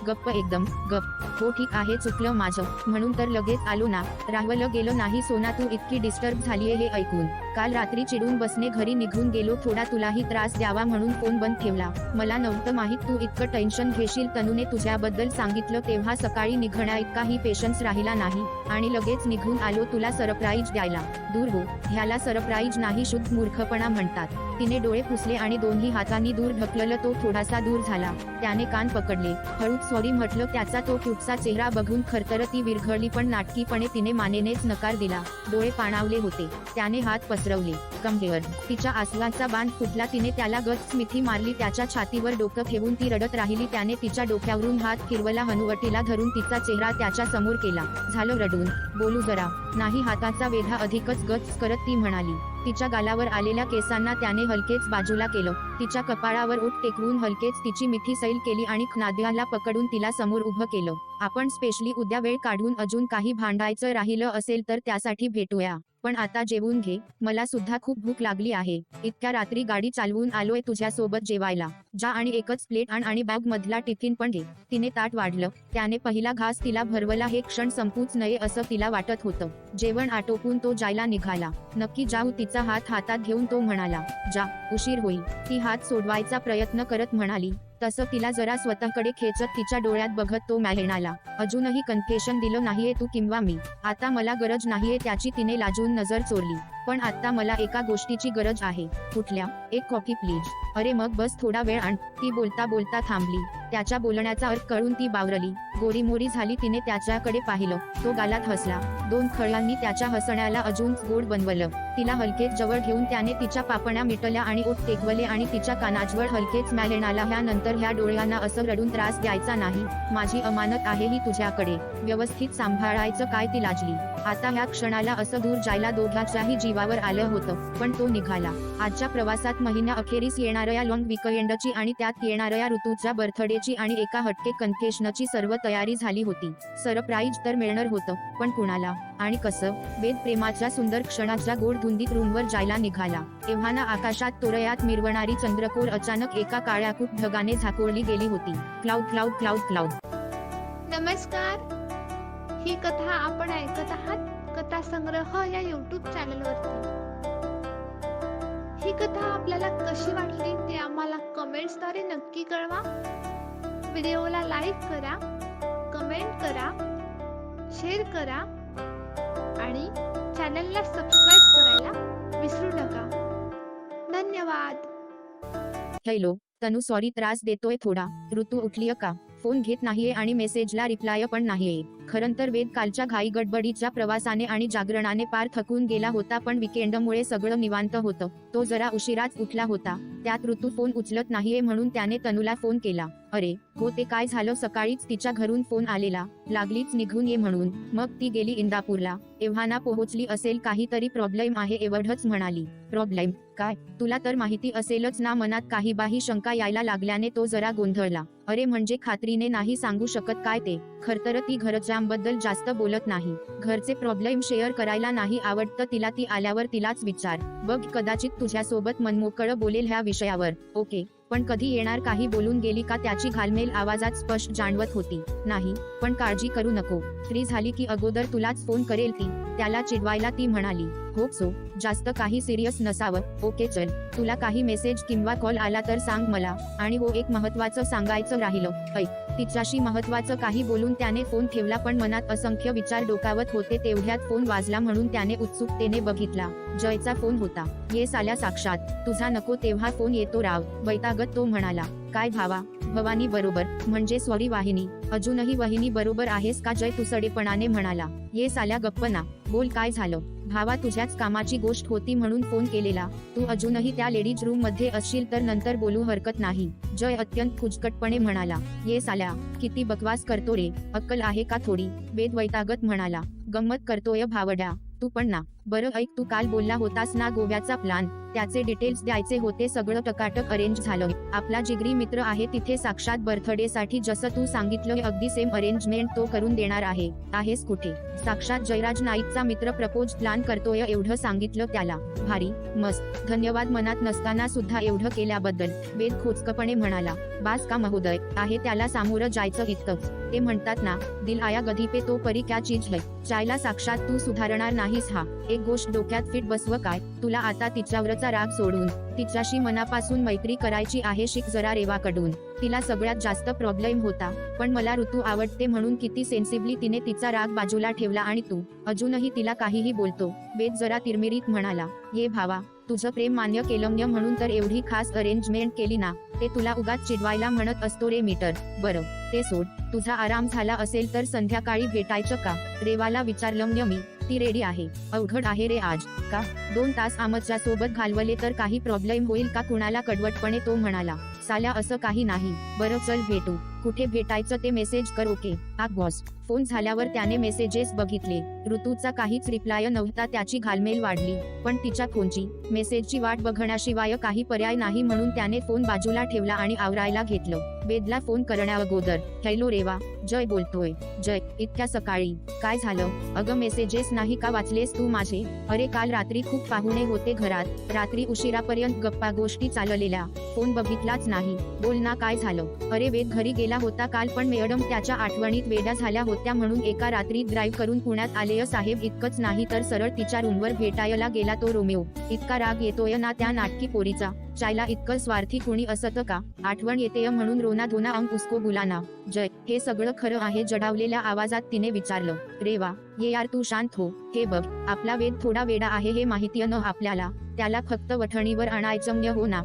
गप्प, एकदम गप्प. हो ठीक आहे, चुकलं माझं. म्हणून तर लगेच आलो ना. राहवलं गेलं नाही सोना. तू इतकी डिस्टर्ब झालीये हे ऐकून. काल रात्री चिडून बसने घरी निघून गेलो. थोडा तुलाही त्रास द्यावा म्हणून फोन बंद ठेवला. मला नव्हतं माहित तू इतकं टेन्शन घेशील. तनूने तुझ्याबद्दल सांगितलं तेव्हा सकाळी निघण्या इतकाही पेशन्स राहिला नाही आणि लगेच निघून आलो तुला सरप्राईज द्यायला. दूर हो, ह्याला सरप्राईज नाही, शुद्ध मूर्खपणा म्हणतात. तिने डोळे पुसले आणि दोन्ही हातांनी दूर ढकललं. तो थोडासा दूर झाला. त्याने कान पकडले. हळूच सॉरी म्हटलं. त्याचा तो क्यूटचा चेहरा बघून खरतर ती विरघळली पण नाटकीपणे तिने मानेनेच नकार दिला. डोळे पाणावले होते. त्याने हात पसरवले. कमहेवर. तिच्या आसवांचा बांध फुटला. तिने त्याला गच्च मिठी मारली. त्याच्या छातीवर डोकं ठेवून ती रडत राहिली. त्याने तिच्या डोक्यावरून हात फिरवला. हनुवटीला धरून तिचा चेहरा त्याच्या समोर केला. झालं रडून, बोलू जरा. नाही. हाताचा वेढा अधिकच गच्च करत ती म्हणाली. तिच्या गालावर आलेल्या केसांना त्याने हलकेच बाजूला केलं. तिच्या कपाळावर ओठ टेकवून हलकेच तिची मिठी सैल केली आणि नादियाला पकडून तिला समोर उभं केलं. आपण स्पेशली उद्या वेळ काढून अजून काही भांडायचं राहिलं असेल तर त्यासाठी भेटूया. पण आता जेवून घे. मला सुद्धा खूप भूक लागली आहे. इतक्या रात्री गाडी चालवून आलोय तुझ्यासोबत जेवायला. जा आणि एकच प्लेट आण आणि बॅग मधला टिफिन पण घे. तिने ताट वाढलं. त्याने पहिला घास तिला भरवला. हे क्षण संपूच नये असं तिला वाटत होतं. जेवण आटोपून तो जायला निघाला. नक्की जाऊ? तिचा हात हातात घेऊन तो म्हणाला. जा, उशीर होईल. ती हात सोडवायचा प्रयत्न करत म्हणाली. तसं तिला जरा स्वतःकडे खेचत तिच्या डोळ्यात बघत तो म्हणाला, अजूनही कन्फेशन दिलं नाहीये तू किंवा मी. आता मला गरज नाहीये त्याची. तिने लाजून नजर चोरली. पण आता मला एका गोष्टीची गरज आहे. कुठल्या? एक कॉफी प्लीज. अरे मग बस थोडा वेळ आण. ती बोलता बोलता थांबली. त्याच्या बोलण्याचा अर्थ कळून ती बावरली. गोरीमोरी झाली. तिने त्याच्याकडे पाहिलं. तो गालात हसला. 2 खळ्यांनी त्याच्या हसण्याला अजून गोड बनवलं. तिला हलकेच जवळ घेऊन त्याने तिच्या पापण्या मिटल्या आणि ओठ टेकवले आणि तिच्या कानाजवळ हलकेच म्यालेन आला. ह्यानंतर ह्या डोळ्यांना असं रडून त्रास द्यायचा नाही. माझी अमानत आहे ही तुझ्याकडे. व्यवस्थित सांभाळायचं काय? ती लाजली. आता ह्या क्षणाला असं दूर जायला दोघांच्याही जीवावर आलं होतं. पण तो निघाला. आजच्या प्रवासात महिन्याअखेरीस येणाऱ्या लॉंग वीकेंडची आणि त्यात येणाऱ्या ऋतूच्या बर्थडेची आणि एका हटके कन्फेशनची सर्व तयारी झाली होती. सरप्राईज तर मिळणार होतं, पण कुणाला आणि कसं? वेद प्रेमाच्या सुंदर क्षणाच्या गोड धुंदीत रूमवर जायला निघाला. एव्हाना आकाशात तोरयात मिरवणारी चंद्रकोर अचानक एका काळ्याकूट ढगाने झाकोळली गेली होती. Cloud cloud cloud cloud. नमस्कार. ही कथा आपण ऐकत आहात कथा संग्रह या YouTube चॅनलवरती. ही कथा आपल्याला कशी वाटली ते आम्हाला कमेंट्सद्वारे नक्की कळवा. व्हिडिओला लाईक करा, कमेंट करा, शेअर करा आणि चॅनलला सबस्क्राईब करायला विसरू नका. धन्यवाद. हॅलो तनु, सॉरी त्रास देतोय थोडा. ऋतू उठलीय का? फोन घेत नाहीये आणि मेसेजला रिप्लाय पण नाहीये. खरं तर वेद कालच्या घाई गडबडीच्या प्रवासाने आणि जागरणाने पार थकून गेला होता, पण विकेंडमुळे सगळं निवांत होतं. तो जरा उशिराच उठला होता. त्यात ऋतू फोन उचलत नाहीये म्हणून त्याने तनुला फोन केला. अरे हो, ते काय झालं? सकाळीच तिच्या घरून फोन आलेला, लागलीच निघून ये म्हणून. मग ती गेली इंदापूरला. एव्हाना पोहोचली असेल. काहीतरी प्रॉब्लेम आहे एवढंच म्हणाली. प्रॉब्लेम काय? तुला तर माहिती असेलच ना. मनात काही बाही शंका यायला लागल्याने तो जरा गोंधळला. अरे म्हणजे खात्रीने नाही सांगू शकत काय ते? खरतर ती घरच्यांबद्दल जास्त बोलत नाही. घरचे प्रॉब्लेम शेअर करायला नाही आवडतं तिला. ती आल्यावर तिलाच विचार. बघ, कदाचित तुझ्यासोबत मनमोकळं बोलेल ह्या विषयावर. ओके, पण कधी येणार? काही बोलून गेली का? त्याची घालमेल आवाजात स्पष्ट जाणवत होती. नाही, पण काळजी करू नको. फ्री झाली की अगोदर तुलाच फोन करेल ती. त्याला चिडवायला ती म्हणाली. Hope so. जास्त काही सिरियस नसावं. ओके चल. तुला काही मेसेज किंवा कॉल आला तर सांग मला. आणि हो, एक महत्वाचं सांगायचं राहिलं. ऐक. तिच्याशी महत्वाचं काही बोलून त्याने फोन ठेवला, पण मनात असंख्य विचार डोकावत होते. तेवढ्यात फोन वाजला म्हणून त्याने उत्सुकतेने बघितला. जयचा फोन होता. ये साल्या, साक्षात तुझा नको तेव्हा फोन येतो राव. वैतागत तो म्हणाला. काय भावा? भवानी बरोबर? म्हणजे सॉरी वाहिनी. अजूनही वहिनी बरोबर आहेस का? जय तुसडेपणाने म्हणाला. ये साल्या गप्प ना. बोल, काय झालं? भावा, तुझ्याच कामाची गोष्ट होती म्हणून फोन केलेला. तू अजूनही त्या लेडीज रूम मध्ये असशील तर नंतर बोलू, हरकत नाही. जय अत्यंत खुचकटपणे म्हणाला. ये साल्या, किती बकवास करतो रे. अक्कल आहे का थोडी? वेद वैतागत म्हणाला. गंमत करतोय भावड्या. तू पण ना. बरं ऐक, तू काल बोलला होतास ना गोव्याचा प्लॅन, त्याचे डिटेल्स द्यायचे होते. सगळं टकाटक अरेंज झालं. आपला जिगरी मित्र आहे तिथे साक्षात बर्थडे साठी. जसं तू सांगितलं अगदी सेम अरेंजमेंट तो करून देणार आहे. आहेस कुठे? साक्षात जयराज नाईकचा मित्र प्रपोज प्लॅन करतोय एवढं सांगितलं त्याला. भारी, मस्त, धन्यवाद. मनात नसताना सुद्धा एवढं केल्याबद्दल. वेद खोचकपणे म्हणाला. बास का महोदय, आहे त्याला सामोरं जायचं इतकंच. ते म्हणतात ना, दिल आया गधी पे तो परी क्या चीज है. चायला साक्षात तू सुधारणार नाहीस. हा एक गोष्ट डोक्यात फिट बसव काय? तुला आता तिच्यावरचा राग सोडून तिच्याशी मनापासून मैत्री करायची आहे. शिक जरा रेवाकडून. तिला सगळ्यात जास्त प्रॉब्लेम होता, पण मला ऋतू आवडते म्हणून किती सेन्सिबली तिने तिचा राग बाजूला ठेवला आणि तू अजूनही तिला काहीही बोलतो. वेद जरा तिरमिरीत म्हणाला. ये भावा, तुझं प्रेम मान्य केलं म्हणून तर एवढी खास अरेंजमेंट केली ना. ते तुला उगाच चिडवायला म्हणत असतो रे मीटर. बरं ते सोड. तुझा आराम झाला असेल तर संध्याकाळी भेटायचं का? रेवाला विचारलं मी. ती रेडी आहे. अवघड आहे रे आज. का? 2 तास आमच्या सोबत घालवले तर काही प्रॉब्लेम होईल का? कुणाला कडवटपणे तो म्हणाला. साल्या, असं काही नाही. बरं चल भेटू. कुठे भेटायचं ते मेसेज कर. ओके. आ बॉस. फोन झाल्यावर त्याने मेसेजेस बघितले. ऋतूचा काहीच रिप्लाय नव्हता. त्याची घालमेल वाढली, पण तिच्या फोनची मेसेजची वाट बघण्याशिवाय काही पर्याय नाही म्हणून त्याने फोन बाजूला ठेवला आणि आवरायला घेतलं. वेदला फोन करण्याअगोदर. हॅलो रेवा, जय बोलतोय. जय, इतक्या सकाळी? काय झालं? अगं मेसेजेस नाही का वाचलेस तू माझे? अरे काल रात्री खूप पाहुणे होते घरात. रात्री उशिरापर्यंत गप्पा गोष्टी चाललेल्या. फोन बघितलाच नाही. बोल ना, काय झालं? अरे वेद घरी गेला होता काल, पण मॅडम त्याच्या आठवणीत वेड्या झाल्या होत्या म्हणून एका रात्री ड्राईव्ह करून पुण्यात आलेय साहेब. इतकंच नाही तर सरळ तिच्या रूमवर भेटायला गेला तो रोमिओ. इतका राग येतोय ना त्या नाटकी पोरीचा. चायला इतकं स्वार्थी कुणी असतं का? आठवण येतेय म्हणून रोना धोना अंग उसको बुलाना. जय, हे सगळं खरं आहे? जडावलेल्या आवाजात तिने विचारलं. रेवा, ये यार तू शांत हो. हे बघ, आपला वेद थोडा वेडा आहे हे माहितीय न आपल्याला. त्याला फक्त वठणीवर आणायचं हो ना.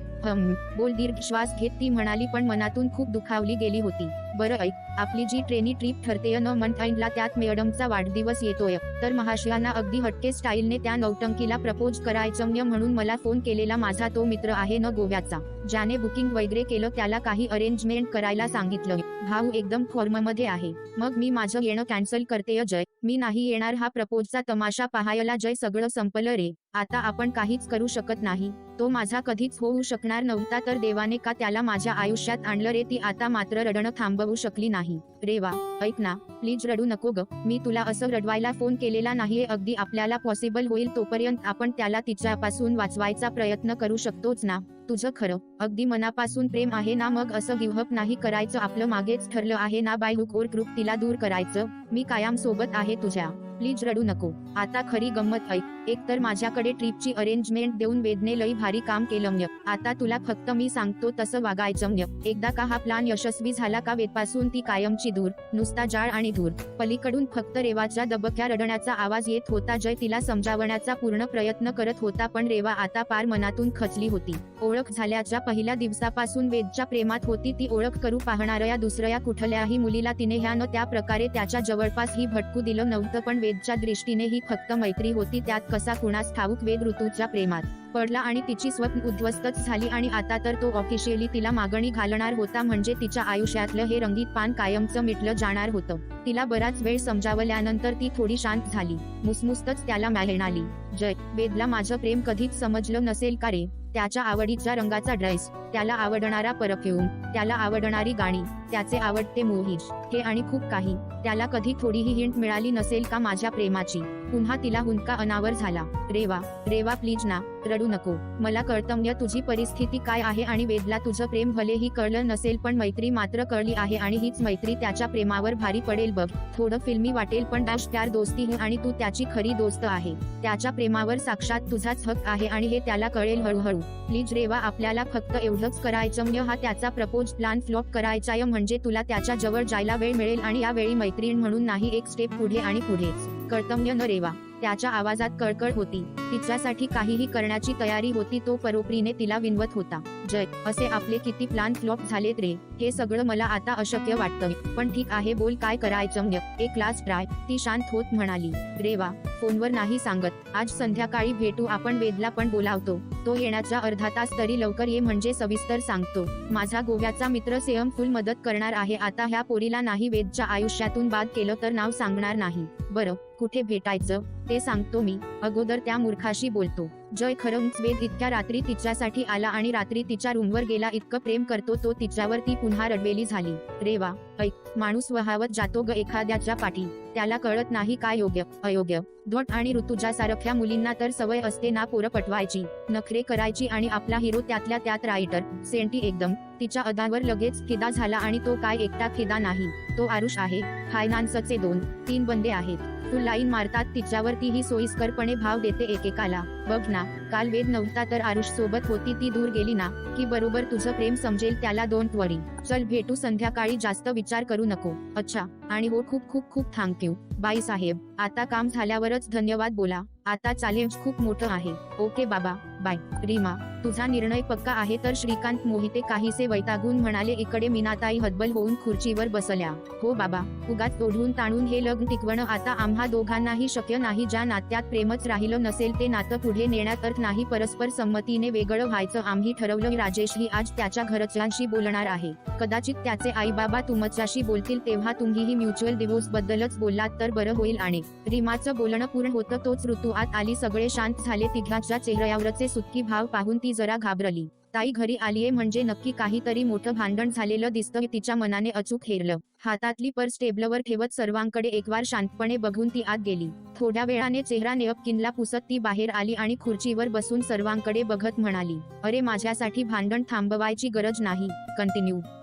बोल. दीर्घ श्वास घेत ती म्हणाली, पण मनातून खूप दुखावली गेली होती. बरं ऐक, आपली जी ट्रेनी ट्रिप ठरतेय न मंथ एंडला, त्यात मॅडमचा वाढदिवस येतोय. तर महाशयांना अगदी हटके स्टाईलने त्या नौटंकीला प्रपोज करायचं म्हणून मला फोन केलेला माझा तो मित्र आहे न गोव्याचा, ज्याने बुकिंग वगैरे केलं. त्याला काही अरेंजमेंट करायला सांगितलं. भाऊ एकदम फॉर्ममध्ये आहे. मग मी माझं येणं कॅन्सल करतेय जय. मी नाही येणार हा प्रपोजचा तमाशा पाहायला. जय, सगळं संपलं रे. आता आपण काहीच करू शकत नाही. तो माझा कधीच होऊ शकणार नव्हता, तर देवाने का त्याला माझ्या आयुष्यात आणलं रे. ती आता मात्र रडणं थांबवू शकली नाही. रेवा, ऐक ना, प्लीज रडू नको ग. मी तुला असं रडवायला फोन केलेला नाहीये. अगदी आपल्याला पॉसिबल होईल तोपर्यंत आपण त्याला तिच्यापासून वाचवायचा प्रयत्न करू शकतोच ना. तुझं खरं अगदी मनापासून प्रेम आहे ना, मग असं गिव्हअप नाही करायचं. आपलं मागेच ठरलं आहे ना, बाय हुक ओर क्रूक तिला दूर करायचं. मी कायम सोबत आहे तुझ्या. प्लीज रडू नको. आता खरी गंमत ऐक. एक तर माझ्याकडे ट्रिपची अरेंजमेंट देऊन वेदने लई भारी काम केलं. आता तुला फक्त मी सांगतो तसं वागायचं. एकदा का हा प्लान यशस्वी झाला का वेदपासून ती कायमची दूर. नुसता जाळ आणि धूर. पलीकडून फक्त रेवाच्या दबक्या रडण्याचा आवाज येत होता. जय तिला समजावण्याचा पूर्ण प्रयत्न करत होता, पण रेवा आता पार मनातून खचली होती. ओळख झाल्याच्या पहिल्या दिवसापासून वेदच्या प्रेमात होती. ती ओळख करू पाहणाऱ्या दुसऱ्या कुठल्याही मुलीला तिने ह्या न त्या प्रकारे त्याच्या जवळपास ही भटकू दिलं नव्हतं. पण वेदच्या दृष्टीने ही फक्त मैत्री होती. त्यात कसा कुणास ठाऊक वेद ऋतूच्या प्रेमात पडला आणि तिची स्वप्न उद्ध्वस्तच झाली. आणि आता तर तो ऑफिशियली तिला मागणी घालणार होता. म्हणजे तिच्या आयुष्यातलं हे रंगीत पान कायमचं मिटलं जाणार होतं. तिला बराच वेळ समजावल्यानंतर ती थोडी शांत झाली. मुसमुसतच त्याला म्हणाली, जय, वेदला माझं प्रेम कधीच समजलं नसेल का रे. त्याच्या आवडीच्या रंगाचा ड्रेस, त्याला आवडणारा परफ्यूम, त्याला आवडणारी गाणी, त्याचे आवडते मूव्हीज, हे आणि खूप काही. त्याला कधी थोडीही हिंट मिळाली नसेल का माझ्या प्रेमाची. पुन्हा तिला हुंदका अनावर झाला. रेवा, रेवा प्लीज ना, रडू नको. मला कळतं तुझी परिस्थिती काय आहे, आणि वेदला तुझं प्रेम भलेही कळलं नसेल, पण मैत्री मात्र कळली आहे. आणि हीच मैत्री त्याच्या प्रेमावर भारी पडेल बघ. थोडं फिल्मी वाटेल, पण डॅश प्यार दोस्ती है, आणि तू त्याची खरी दोस्त आहे. त्याच्या प्रेमावर साक्षात तुझाच हक आहे, आणि हे त्याला कळेल हळूहळू. प्लीज रेवा, आपल्याला फक्त एवढंच करायचं. हा त्याचा प्रपोज प्लॅन फ्लॉप करायचाय, म्हणजे तुला त्याच्या जवळ जायला वेळ मिळेल. आणि यावेळी मैत्रीण म्हणून नाही, एक स्टेप पुढे आणि पुढेच. कर्तव्य न रेवा. त्याच्या आवाजात कळकळ होती. तिच्यासाठी काहीही करण्याची तयारी होती. तो परोपरीने तिला विनवत होता. जय, असे आपले किती प्लॅन फ्लॉप झालेत रे. हे सगळं मला आता अशक्य वाटतं. पण ठीक आहे, बोल काय करायचं. एक लास्ट ट्राय, ती शांत होत म्हणाली. रेवा, फोनवर नाही सांगत. आज संध्याकाळी भेटू आपण. वेदला पण बोलावतो. तो येण्याच्या अर्धा तास तरी लवकर ये, म्हणजे सविस्तर सांगतो. माझा गोव्याचा मित्र सेयम फुल मदत करणार आहे. आता ह्या पोरीला नाही वेदच्या आयुष्यातून बाद केलं तर नाव सांगणार नाही. बरं, कुठे भेटायचं ते सांगतो मी. अगोदर त्या मूर्खाशी बोलतो. जय, खरंच वेद इतक्या रात्री तिच्यासाठी आला आणि रात्री तिच्या रूमवर गेला. इतकं प्रेम करतो तो तिच्यावर. ती पुन्हा रडवेली झाली. रेवा, ऐक, माणूस वहावत जातो ग एखाद्याच्या पाठी. त्याला कळत नाही काय योग्य अयोग्य. ध्वट आणि ऋतुजासारख्या मुलींना तर सवय असते ना पोरं पटवायची, नखरे करायची. आणि आपला हिरो त्यातल्या त्यात रायटर, सेंटी एकदम. तिच्या अदावर लगेच फिदा झाला. आणि तो काय एकटा फिदा नाही, तो आरुष आहे. फायनान्सचे 2-3 बंदे आहेत. फुल लाईन मारतात तिच्यावर. तीही सोयीस्करपणे भाव देते एकेकाला. बघ ना, काल वेद नव्हता तर आरुष सोबत होती. ती दूर गेली ना की बरोबर तुझं प्रेम समजेल त्याला. डोंट वरी. चल भेटू संध्याकाळी. जास्त विचार करू नको. अच्छा, आणि हो, खूप खूप खूप थँक्यू. बाई साहेब, आता काम झाल्यावरच धन्यवाद बोला. आता चॅलेंज खूप मोठं आहे. ओके बाबा, बाय. रीमा, तुझा निर्णय पक्का आहे तर. श्रीकांत मोहिते काहीसे वैतागून म्हणाले. इकडे मीनाताई हतबल होऊन खुर्चीवर बसल्या. हो बाबा, उगाच ओढून ताणून हे लग्न टिकवणं आता आम्हा दोघांनाही शक्य नाही. ज्या नात्यात प्रेमच राहिलं नसेल ते नातं पुढे नेण्यात अर्थ नाही. परस्पर संमतीने वेगळं व्हायचं आम्ही ठरवलं. राजेशही आज त्याच्या घरच्यांशी बोलणार आहे. कदाचित त्याचे आई बाबा तुमच्याशी बोलतील, तेव्हा तुम्हीही म्युच्युअल डिवोर्स बद्दलच बोललात तर बरं होईल. आणि रीमाचं बोलणं पूर्ण होतं तोच ऋतू आत आली. सगळे शांत झाले. तिघांच्या चेहऱ्यावरचे सुटकी भाव पाहून ती जरा घाबरली. ताई घरी आलीये म्हणजे नक्की काहीतरी मोठं भांडण झालेलं दिसतं. तिच्या मनाने अचूक हेरलं. हातातली पर्स टेबलवर ठेवत सर्वांकडे एकवार शांतपणे बघून ती आत गेली. थोड्या वेळाने चेहरा नेपकिनला पुसत ती बाहेर आली आणि खुर्चीवर बसून सर्वांकडे बघत म्हणाली, अरे माझ्यासाठी भांडण थांबवायची गरज नाही.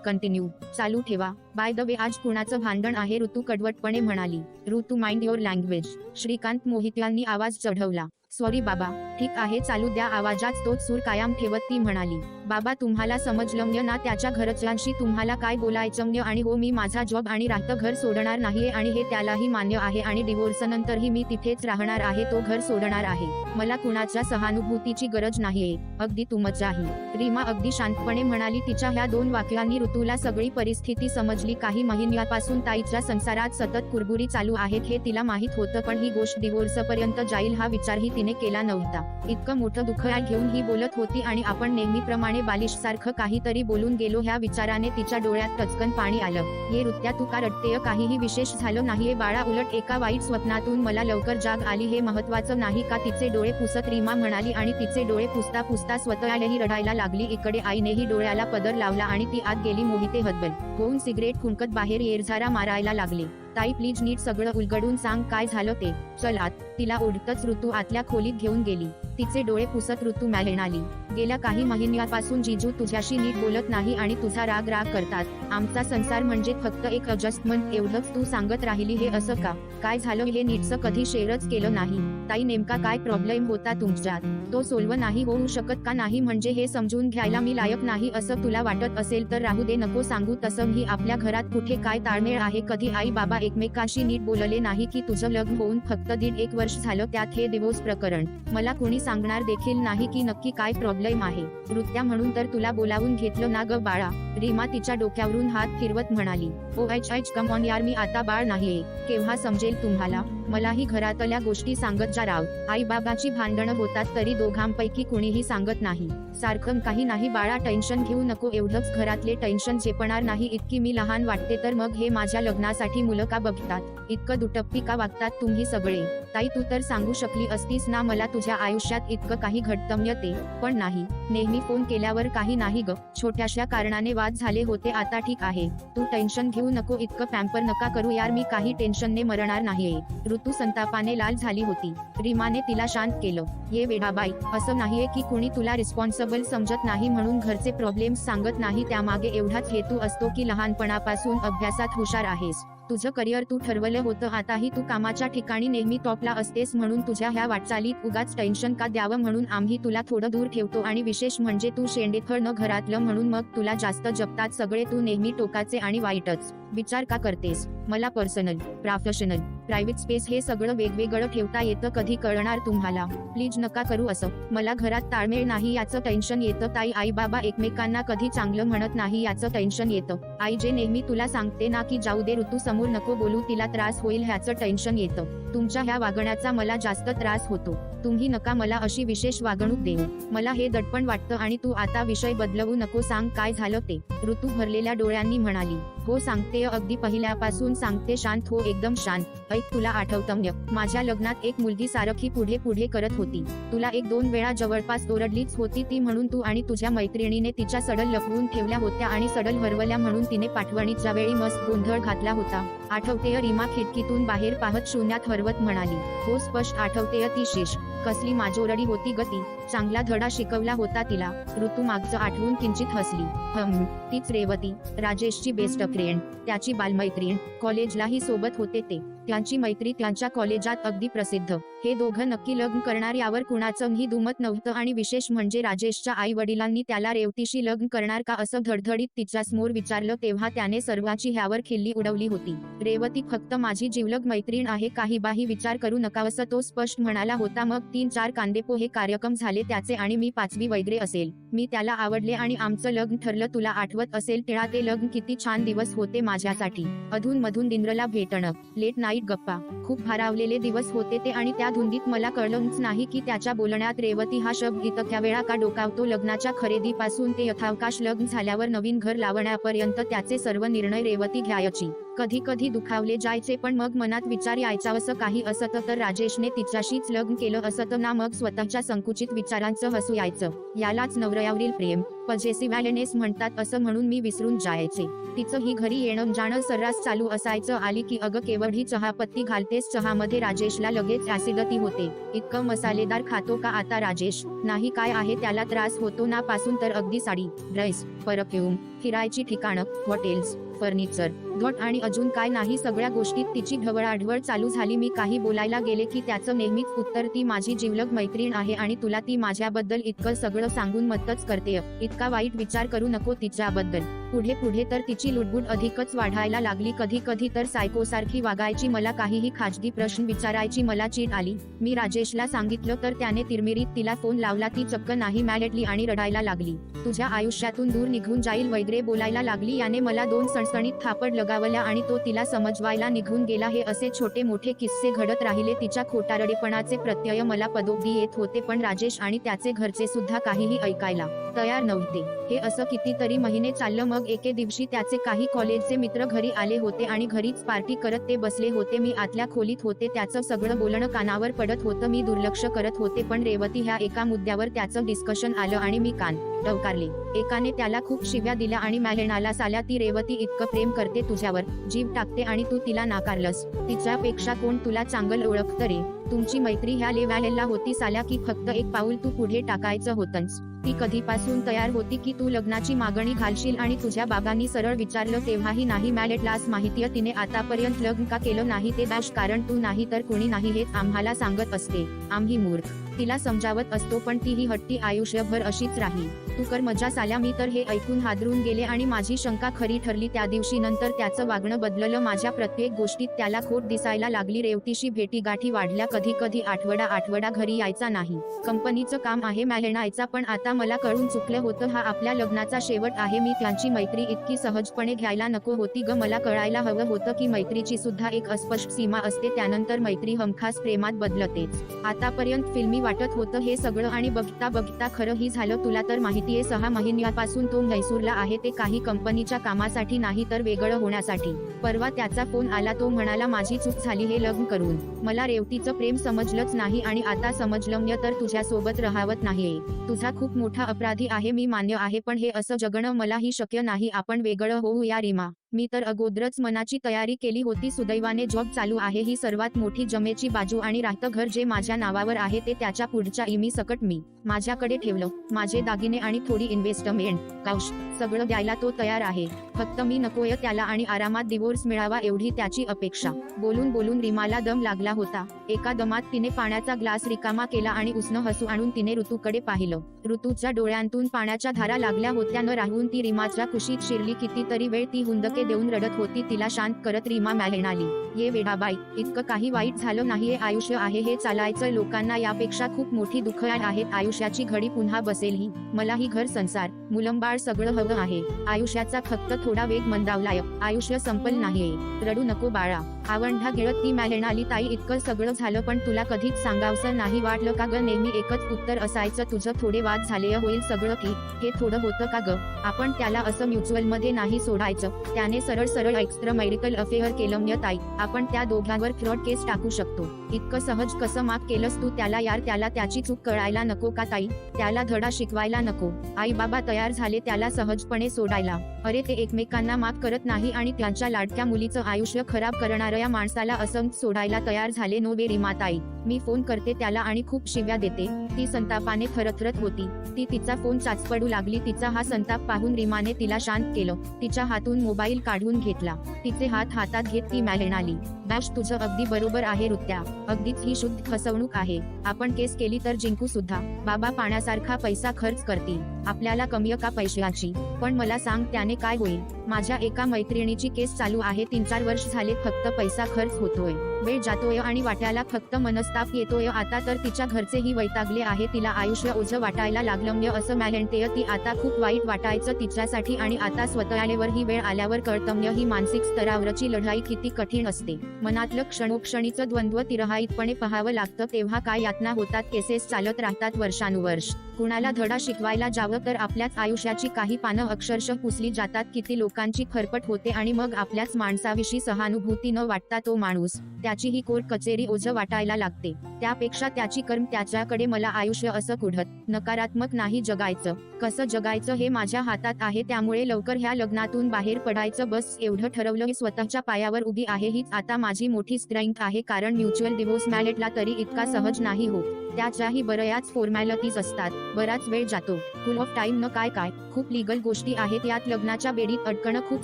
कंटिन्यू चालू ठेवा. बाय द वे, आज कुणाचं भांडण आहे? ऋतू कडवटपणे म्हणाली. ऋतू, माइंड युअर लँग्वेज. श्रीकांत मोहित्यांनी आवाज चढवला. सॉरी बाबा. ठीक आहे, चालू द्या. आवाजात तोच सूर कायम ठेवत ती म्हणाली. बाबा तुम्हाला समजलं ना त्याच्या घरच्यांशी तुम्हाला काय बोलायचं आणि हो मी माझा जॉब आणि राहतं घर सोडणार नाहीये आणि हे त्यालाही मान्य आहे आणि डिवोर्स नंतरही मी तिथेच राहणार आहे तो घर सोडणार आहे मला कुणाच्या सहानुभूतीची गरज नाहीये अगदी तुमच्याही रीमा अगदी शांतपणे म्हणाली तिच्या ह्या 2 वाक्यांनी ऋतूला सगळी परिस्थिती समजली काही महिन्यापासून ताईच्या संसारात सतत कुरबुरी चालू आहेत हे तिला माहित होतं पण ही गोष्ट डिवोर्स पर्यंत जाईल हा विचारही तिने केला नव्हता इतकं मोठं दुःख घेऊन ही बोलत होती आणि आपण नेहमीप्रमाणे बालिश सारखं काहीतरी बोलून गेलो ह्या विचाराने तिच्या डोळ्यात टचकन पाणी आलं ये ऋत्या तू का रडतेय काहीही विशेष झालं नाहीये बाळा उलट एका वाईट स्वप्नातून मला लवकर जाग आली हे महत्वाचं नाही का तिचे डोळे पुसत रीमा म्हणाली आणि तिचे डोळे पुसता पुसता स्वतःलाही रडायला लागली इकडे आईनेही डोळ्याला पदर लावला आणि ती आत गेली मोहिते हतबल होऊन सिगरेट खुंकत बाहेर येरझारा मारायला लागले ताई प्लीज नीट सगळं उलगडून सांग काय झालं ते चल आत तिला ओढतच ऋतू आतल्या खोलीत घेऊन गेली तिचे डोळे पुसत ऋतू म्हणाली गेल्या काही महिन्यापासून जीजू तुझ्याशी नीट बोलत नाही आणि तुझा राग करतात आमचा संसार म्हणजे फक्त एक अडजस्टमेंट एवढंच तू सांगत राहिली हे असं का काय झालं हे नीटचं कधी शेअरच केलं नाही ताई नेमका काय प्रॉब्लेम होता तुमच्यात तो सोल्व नाही होऊ शकत का नाही म्हणजे हे समजून घ्यायला मी लायक नाही असं तुला वाटत असेल तर राहू दे नको सांगू तसं ही आपल्या घरात कुठे काय ताळमेळ आहे कधी आई बाबा एकमेकांशी नीट बोलले नाही की तुझं लग्न होऊन फक्त 1.5 वर्ष झालं त्यात हे डिवोर्स प्रकरण मला कोणी सांगणार देखील नाही की नक्की काय प्रॉब्लेम आहे नृत्या म्हणून तर तुला बोलावून घेतलं ना ग बाळा रीमा तिच्या डोक्यावरून हात फिरवत म्हणाली ओ एच कम ऑन यार मी आता बाळ नाहीये केव्हा समजेल तुम्हाला मलाही घरातल्या गोष्टी सांगत जा राव आई बाबाची भांडणं होतात तरी दोघांपैकी कुणीही सांगत नाही सारखं काही नाही बाळा टेन्शन घेऊ नको एवढंच घरातले टेन्शन झेपणार नाही इतकी मी लहान वाटते तर मग हे माझ्या लग्नासाठी मुलं का बघतात इतकं दुटप्पी का वागतात तुम्ही सगळे ताई तू तर सांगू शकली असतीस ना मला तुझ्या आयुष्यात इतकं काही घडतं ते पण नाही नेहमी फोन केल्यावर काही नाही ग छोट्याशा कारणाने वाद झाले होते आता ठीक आहे तू टेन्शन घेऊ नको इतकं पॅम्पर नका करू यार मी काही टेन्शनने मरणार नाहीये ऋतू संतापाने लाल झाली होती रीमाने तिला शांत केलं ये वेडाबाई असं नाहीये की कुणी तुला रिस्पॉन्सिबल समजत नाही म्हणून घरचे प्रॉब्लेम्स सांगत नाही त्यामागे एवढाच हेतू असतो की लहानपणापासून अभ्यासात हुशार आहेस तुझं करिअर तू ठरवलं होतं आताही तू कामाच्या ठिकाणी नेहमी टॉपला असतेस म्हणून तुझ्या ह्या वाटचालीत उगाच टेन्शन का द्यावं म्हणून आम्ही तुला थोडं दूर ठेवतो आणि विशेष म्हणजे तू शेंडेफळ न घरातलं म्हणून मग तुला जास्त जपतात सगळे तू नेहमी टोकाचे आणि वाईटच विचार का करतेस मला पर्सनल प्रोफेशनल प्रायव्हेट स्पेस हे सगळं वेगवेगळं ठेवता येतं कधी कळणार तुम्हाला प्लीज नका करू असं मला घरात ताळमेळ नाही याचं टेन्शन येतं ताई आई बाबा एकमेकांना कधी चांगलं म्हणत नाही याचं टेन्शन येतं आई जे नेहमी तुला सांगते ना की जाऊ दे ऋतू समोर नको बोलू तिला त्रास होईल ह्याचं टेन्शन येतं तुमच्या ह्या वागण्याचा मला जास्त त्रास होतो तुम्ही नका मला अशी विशेष वागणूक देऊ मला हे दडपण वाटतं आणि तू आता विषय बदलवू नको सांग काय झालं ते ऋतू भरलेल्या डोळ्यांनी म्हणाली हो सांगते अगदी पहिल्यापासून सांगते शांत हो एकदम शांत ऐक तुला आठवतं माझ्या लग्नात एक मुलगी सारखी पुढे पुढे करत होती तुला 1-2 वेळा जवळपास ओरडलीच होती ती म्हणून तू आणि तुझ्या मैत्रिणीने तिच्या सडल लपवून ठेवल्या होत्या आणि सडल हरवल्या म्हणून तिने पाठवणीच्या वेळी मस्त गोंधळ घातला होता आठवतेय रीमा खिडकीतून बाहेर पाहत शून्यात हरवत म्हणाली हो स्पष्ट आठवतेय ती शीश कसली माजोरडी होती गती चांगला धडा शिकवला होता तिला ऋतू मागचं आठवून किंचित हसली तीच रेवती राजेशची बेस्ट फ्रेंड त्याची बालमैत्रीण कॉलेजलाही सोबत होते ते त्यांची मैत्री त्यांच्या कॉलेजात अगदी प्रसिद्ध हे दोघं नक्की लग्न करणार यावर कुणाचंही दुमत नव्हतं आणि विशेष म्हणजे राजेशच्या आई वडिलांनी त्याला रेवतीशी लग्न करणार का असं धडधडीत तिच्यासमोर विचारलं तेव्हा त्याने सर्वांची ह्यावर खिल्ली उडवली होती रेवती फक्त माझी जिवलग मैत्रीण आहे काही बाही विचार करू नका असं तो स्पष्ट म्हणाला होता मग 3-4 कांदेपोहे कार्यक्रम झाले त्याचे आणि मी 5वी वगैरे असेल मी त्याला आवडले आणि आमचं लग्न ठरलं तुला आठवत असेल तेव्हा ते लग्न किती छान दिवस होते माझ्यासाठी अधून मधून दिनरला भेटणं लेट नाईट गप्पा खूप भारावलेले दिवस होते ते आणि त्या धुंदीत मला कळलंच नाही की त्याच्या बोलण्यात रेवती हा शब्द इतक्या वेळा का डोकावतो लग्नाच्या खरेदीपासून ते यथावकाश लग्न झाल्यावर नवीन घर लावण्यापर्यंत त्याचे सर्व निर्णय रेवती घ्यायची कधी कधी दुखावले जायचे पण मग मनात विचार यायचा असं काही असतं तर राजेशने तिच्याशीच लग्न केलं असतं ना मग स्वतःच्या संकुचित विचारांचं हसू यायचं यालाच नवऱ्यावरील प्रेम पॉझिटिव्हनेस म्हणतात असं म्हणून मी विसरून जायचे तिचं ही घरी येणं जाणं सर्रास चालू असायचं आली की अगं केवढी चहापत्ती घालतेस चहामध्ये राजेशला लगेच ऍसिडिटी होते इतकं मसालेदार खातो का आता राजेश नाही काय आहे त्याला त्रास होतो ना पासून तर अगदी साडी ड्रेस परफ्यूम फिरायची ठिकाणं हॉटेल्स फर्निचर घट आणि अजून काय नाही सगळ्या गोष्टीत तिची ढवळाढवळ चालू झाली. मी काही बोलायला गेले की त्याचं नेहमीच उत्तर ती माझी जिवलग मैत्रीण आहे आणि तुला ती माझ्याबद्दल इतकं सगळं सांगून मदतच करतेय. इतका वाईट विचार करू नको तिच्याबद्दल. पुढे पुढे तर तिची लुडबुड अधिकच वाढायला लागली. कधी कधी तर सायकोसारखी वागायची. मला काहीही खाजगी प्रश्न विचारायची. मला चीड आली. मी राजेशला सांगितलं तर त्याने तिरमिरीत तिला फोन लावला. ती चक्क नाही मॅलेटली आणि रडायला लागली. तुझ्या आयुष्यातून दूर निघून जाईल वगैरे बोलायला लागली. याने मला 2 सणसणीत थापड लगावल्या आणि तो तिला समजवायला निघून गेला. हे असे छोटे मोठे किस्से घडत राहिले. तिच्या खोटारडेपणाचे प्रत्यय मला पदोपदी येत होते, पण राजेश आणि त्याचे घरचे सुद्धा काहीही ऐकायला तयार नव्हते. हे असं कितीतरी महिने चाललं. मग एके दिवशी त्याचे काही कॉलेजचे मित्र घरी आले होते आणि घरीच पार्टी करत ते बसले होते. मी आतल्या खोलीत होते. त्याचं सगळं बोलणं कानावर पडत होतं. मी दुर्लक्ष करत होते, पण रेवती ह्या एका मुद्द्यावर त्याचं डिस्कशन आलं आणि मी कान टवकारले. एकाने त्याला खूप शिव्या दिल्या आणि म्हणाला, साल्या ती रेवती इतकं प्रेम करते तुझ्यावर, जीव टाकते आणि तू तिला नाकारलंस. तिच्यापेक्षा कोण तुला चांगलं ओळखतं रे? तुमची मैत्री ह्या लेव्हलला होती साल्या की फक्त एक पाऊल तू पुढे टाकायचं होतंस. ती कधीपासून तयार होती की तू लग्नाची मागणी घालशील आणि तुझ्या बाबांनी सरळ विचारलं तेव्हाही नाही. मॅलेटलास माहितीय तिने आतापर्यंत लग्न का केलं नाही ते? कारण तू नाही तर कोणी नाही हेच आम्हाला सांगत असते. आम्ही मूर्ख तिला समजावत असतो, पण तीही हट्टी आयुष्यभर अशीच राही. तू कर मजा साल्या. मी तर हे ऐकून हादरून गेले आणि माझी शंका खरी ठरली. त्या दिवशी नंतर त्याचं वागणं बदललं. माझ्या प्रत्येक गोष्टीत त्याला खोट दिसायला लागली. रेवतीशी भेटीगाठी वाढल्या. कधी कधी आठवडा घरी यायचा नाही. कंपनीचं काम आहे म्हणायचा, पण आता मला कळून चुकलं होतं हा आपल्या लग्नाचा शेवट आहे. मी त्यांची मैत्री इतकी सहजपणे घ्यायला नको होती ग. मला कळायला हवं होतं की मैत्रीची सुद्धा एक अस्पष्ट सीमा असते. त्यानंतर मैत्री हमखास प्रेमात बदलतेच. आतापर्यंत फिल्मी वाटत होतं हे सगळं आणि बघता बघता खरंही झालं. तुला तर माहितीये 6 महिन्यापासून तो म्हैसूरला आहे. ते काही कंपनीच्या कामासाठी नाही तर वेगळं होण्यासाठी. परवा त्याचा फोन आला. तो म्हणाला, माझी चूक झाली हे लग्न करून. मला रेवतीचं प्रेम समजलंच नाही आणि आता समजलं तर तुझ्यासोबत राहावत नाहीये. तुझा खूप मोठा अपराधी आहे मी मान्य आहे, पण हे असं जगणं मलाही शक्य नाही. आपण वेगळं होऊ या रीमा. मी तर अगोदरच मनाची तयारी केली होती. सुदैवाने जॉब चालू आहे ही सर्वात मोठी जमेची बाजू आणि राहतं घर जे माझ्या नावावर आहे ते त्याच्या पुढच्या इमी सकट मी माझ्याकडे ठेवलं. माझे दागिने आणि थोडी इन्व्हेस्टमेंट कौश सगळं द्यायला तो तयार आहे. फक्त मी नकोय त्याला आणि आरामात डिवोर्स मिळावा एवढी त्याची अपेक्षा. बोलून बोलून रीमाला दम लागला होता. एका दमात तिने पाण्याचा ग्लास रिकामा केला आणि उसनं हसू आणून तिने ऋतूकडे पाहिलं. ऋतूच्या डोळ्यांतून पाण्याच्या धारा लागल्या होत्या. न राहून ती रीमाच्या कुशीत शिरली. कितीतरी वेळ ती हुंदके देऊन रडत होती. तिला शांत करत रीमा म्हणाली, ये वेडाबाई, इतकं काही वाईट झालं नाहीये. आयुष्य आहे हे चालायचं. लोकांना यापेक्षा खूप मोठी दुःख आहेत. आयुष्याची घडी पुन्हा बसेलही. मलाही घर संसार मुलंबाळ सगळं हवं आहे. आयुष्याचा फक्त थोडा वेग मंदावलाय. आयुष्य संपल नाहीये. रडू नको बाळा. आवंढा गिळत ती म्हणाली, ताई इतकं सगळं झालं पण तुला कधीच सांगावसं नाही वाटलं का ग? नेहमी एकच उत्तर असायचं तुझं, थोडे वाद झाले होईल सगळं की. हे थोडं होतं का ग? आपण त्याला असं म्युच्युअल मध्ये नाही सोडायचं. त्याने सरळ सरळ एक्स्ट्रा मॅरिटल अफेअर केलं न ताई. आपण त्या दोघांवर फ्रॉड केस टाकू शकतो. इतकं सहज कसं माफ केलंस तू त्याला यार? त्याला त्याची चूक कळायला नको का ताई? त्याला धडा शिकवायला नको? आई बाबा तयार झाले त्याला सहजपणे सोडायला. अरे ते एकमेकांना माफ करत नाही आणि त्यांच्या लाडक्या मुलीचं आयुष्य खराब करणाऱ्या माणसाला असं सोडायला तयार झाले नो वे रीमाताई. मी फोन करते त्याला आणि खूप शिव्या देते. ती संतापाने थरथरत होती. ती तिचा फोन चाचपडू लागली. तिचा हा संताप पाहून रीमाने तिला शांत केलं. तिच्या हातून मोबाईल काढून घेतला. तिचे हात हातात घेत ती म्हणाली, बॅश तुझं अगदी बरोबर आहे ऋत्या. अगदीच ही शुद्ध फसवणूक आहे. आपण केस केली तर जिंकू सुद्धा. बाबा पाण्यासारखा पैसा खर्च करतील. आपल्याला कमी का पैशाची? पण मला सांग त्याने काय होईल? माझ्या एका मैत्रिणीची केस चालू आहे. 3-4 वर्ष झाले. फक्त पैसा खर्च होतोय, वेळ जातोय आणि वाट्याला फक्त मनस्ताप येतोय. आता तर तिच्या घरचेही वैतागले आहे. तिला आयुष्य ओझं वाटायला लागलं असं म्हणतेय ती. आता खूप वाईट वाटायचं तिच्यासाठी आणि आता स्वतःवर ही वेळ आल्यावर कळतंय ही मानसिक स्तरावरची लढाई किती कठीण असते. मनातलं क्षणोक्षणीचं द्वंद्व तिरहाईतपणे पाहावं लागतं. तेव्हा काय यातना होतात. केसेस चालत राहतात वर्षानुवर्ष. कुणाला धडा शिकवायला जावं तर आपल्याच आयुष्याची काही पानं अक्षरशः पुसली जातात. किती लोकांची खरपट होते आणि मग आपल्याच माणसाविषयी सहानुभूती न वाटता तो माणूस त्याची ही कोर्ट कचेरी ओझं वाटायला लागते. त्यापेक्षा त्याची कर्म त्याच्याकडे मला आयुष्य असं कुढत नकारात्मक नाही जगायचं. कसं जगायचं हे माझ्या हातात आहे, त्यामुळे लवकर ह्या लग्नातून बाहेर पडायचं बस एवढं ठरवलं. स्वतःच्या पायावर उभी आहे हीच आता माझी मोठी स्ट्रेंथ आहे, कारण म्युच्युअल डिव्होर्स मॅरेजला तरी इतका सहज नाही हो. त्याच्याही बऱ्याच फॉर्मॅलिटीज असतात, बराच वेळ जातो. फुल ऑफ टाइम न काय खूप लिगल गोष्टी आहेत यात. लग्नाच्या बेडीत अडकणं खूप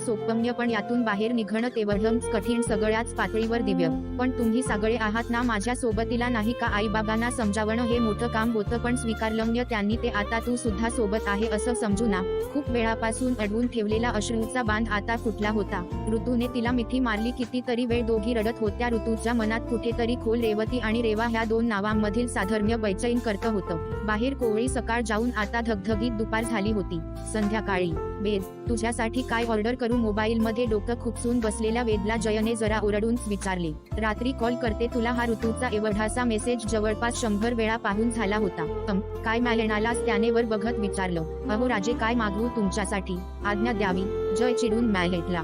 सोपं, पण यातून बाहेर निघणं तेवढंच कठीण, सगळ्याच पातळीवर दिव्य. पण तुम्ही सगळे आहात ना माझ्या सोबतीला, नाही का? आई बाबांना समजावणं हे मोठं काम होतं, पण स्वीकारलं त्यांनी ते. आता तू सुद्धा सोबत आहे असं समजू ना. खूप वेळापासून अडवून ठेवलेला अश्रूचा बांध आता फुटला होता. ऋतूने तिला मिठी मारली. कितीतरी वेळ दोघी रडत होत्या. ऋतूच्या मनात कुठेतरी खोल रेवती आणि रेवा ह्या दोन नावांमधील साधर्म्य बैचैन करत होतं. बाहेर कोवळी सकाळ जाऊन आता धगधगीत दुपार झाली होती. संध्याकाळी, वेद, तुझ्यासाठी काय ऑर्डर करू? मोबाईलमध्ये डोकं खुपसून बसलेल्या वेदला जयने जरा ओरडूनच विचारले. रात्री कॉल करते तुला. हा ऋतूचा एवढासा मेसेज जवळपास 100 वेळा पाहून झाला होता. काय मिळणालास? त्याने वर बघत विचारलं. अहो राजे, काय मागवू तुमच्यासाठी? आज्ञा द्यावी. जय चिडून मॅलेटला.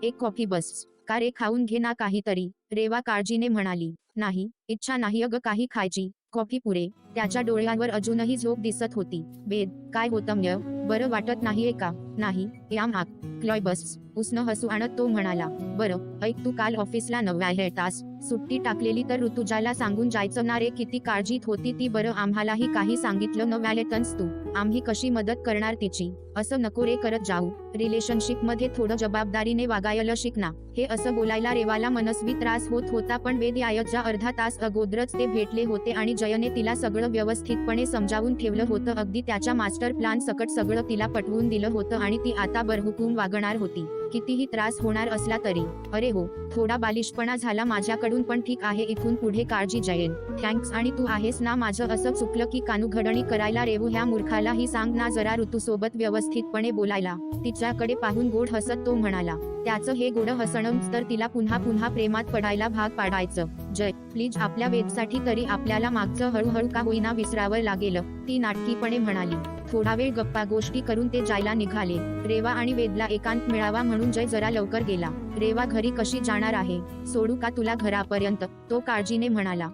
एक कॉफी बस. का रे, खाऊन घे ना काहीतरी, रेवा काळजीने म्हणाली. नाही, इच्छा नाही अगं काही खायची. कॉफी पुरे. त्याच्या डोळ्यांवर अजूनही झोप दिसत होती. वेद, काय होतं म्य? बरं वाटत नाहीये का? नाही, या माग क्लॉय बस. उसनं हसू आणत तो म्हणाला. बरं ऐक, तू काल ऑफिसला 9 तास सुट्टी टाकलेली तर ऋतुजाला सांगून जायचं ना रे. किती काळजीत होती ती. बरं आम्हालाही काही सांगितलं 9 तास तू. आम्ही कशी मदत करणार तिची? असं नको रे करत जाऊ. रिलेशनशिप मध्ये थोडं जबाबदारीने वागायला शिक ना. हे असं बोलायला रेवाला मनस्वी त्रास होत होता, पण वेद यायच्या अर्धा तास अगोदरच ते भेटले होते आणि जयने तिला सगळं व्यवस्थितपणे समजावून ठेवलं होतं. अगदी त्याच्या मास्टर प्लॅन सकट सगळं तिला पटवून दिलं होतं आणि ती आता बरहुकूम वागणार होती, कितीही त्रास होणार असला तरी. अरे हो, थोडा बालिशपणा झाला माझ्याकडून, पण ठीक आहे. इथून पुढे काळजी जयन. थँक्स. आणि तू आहेस ना माझं असं चुकलं की कानुघडणी करायला? रेवू, ह्या मूर्खालाही सांग ना जरा ऋतूसोबत व्यवस्थितपणे बोलायला. तिच्याकडे पाहून गोड हसत तो म्हणाला. त्याचं हे गोड हसणंच तर तिला पुन्हा पुन्हा प्रेमात पडायला भाग पाडायचं. जय, प्लीज आपल्या वेदसाठी तरी आपल्याला मागचं हळूहळू का होईना विसरावं लागेल, ती नाटकीपणे म्हणाली. थोडा वेळ गप्पा गोष्टी करून ते जायला निघाले. रेवा आणि वेदला एकांत मिळावा म्हणून जय जरा लवकर गेला. रेवा घरी कशी जाणार आहे? सोडू का तुला घरापर्यंत? तो काळजीने म्हणाला.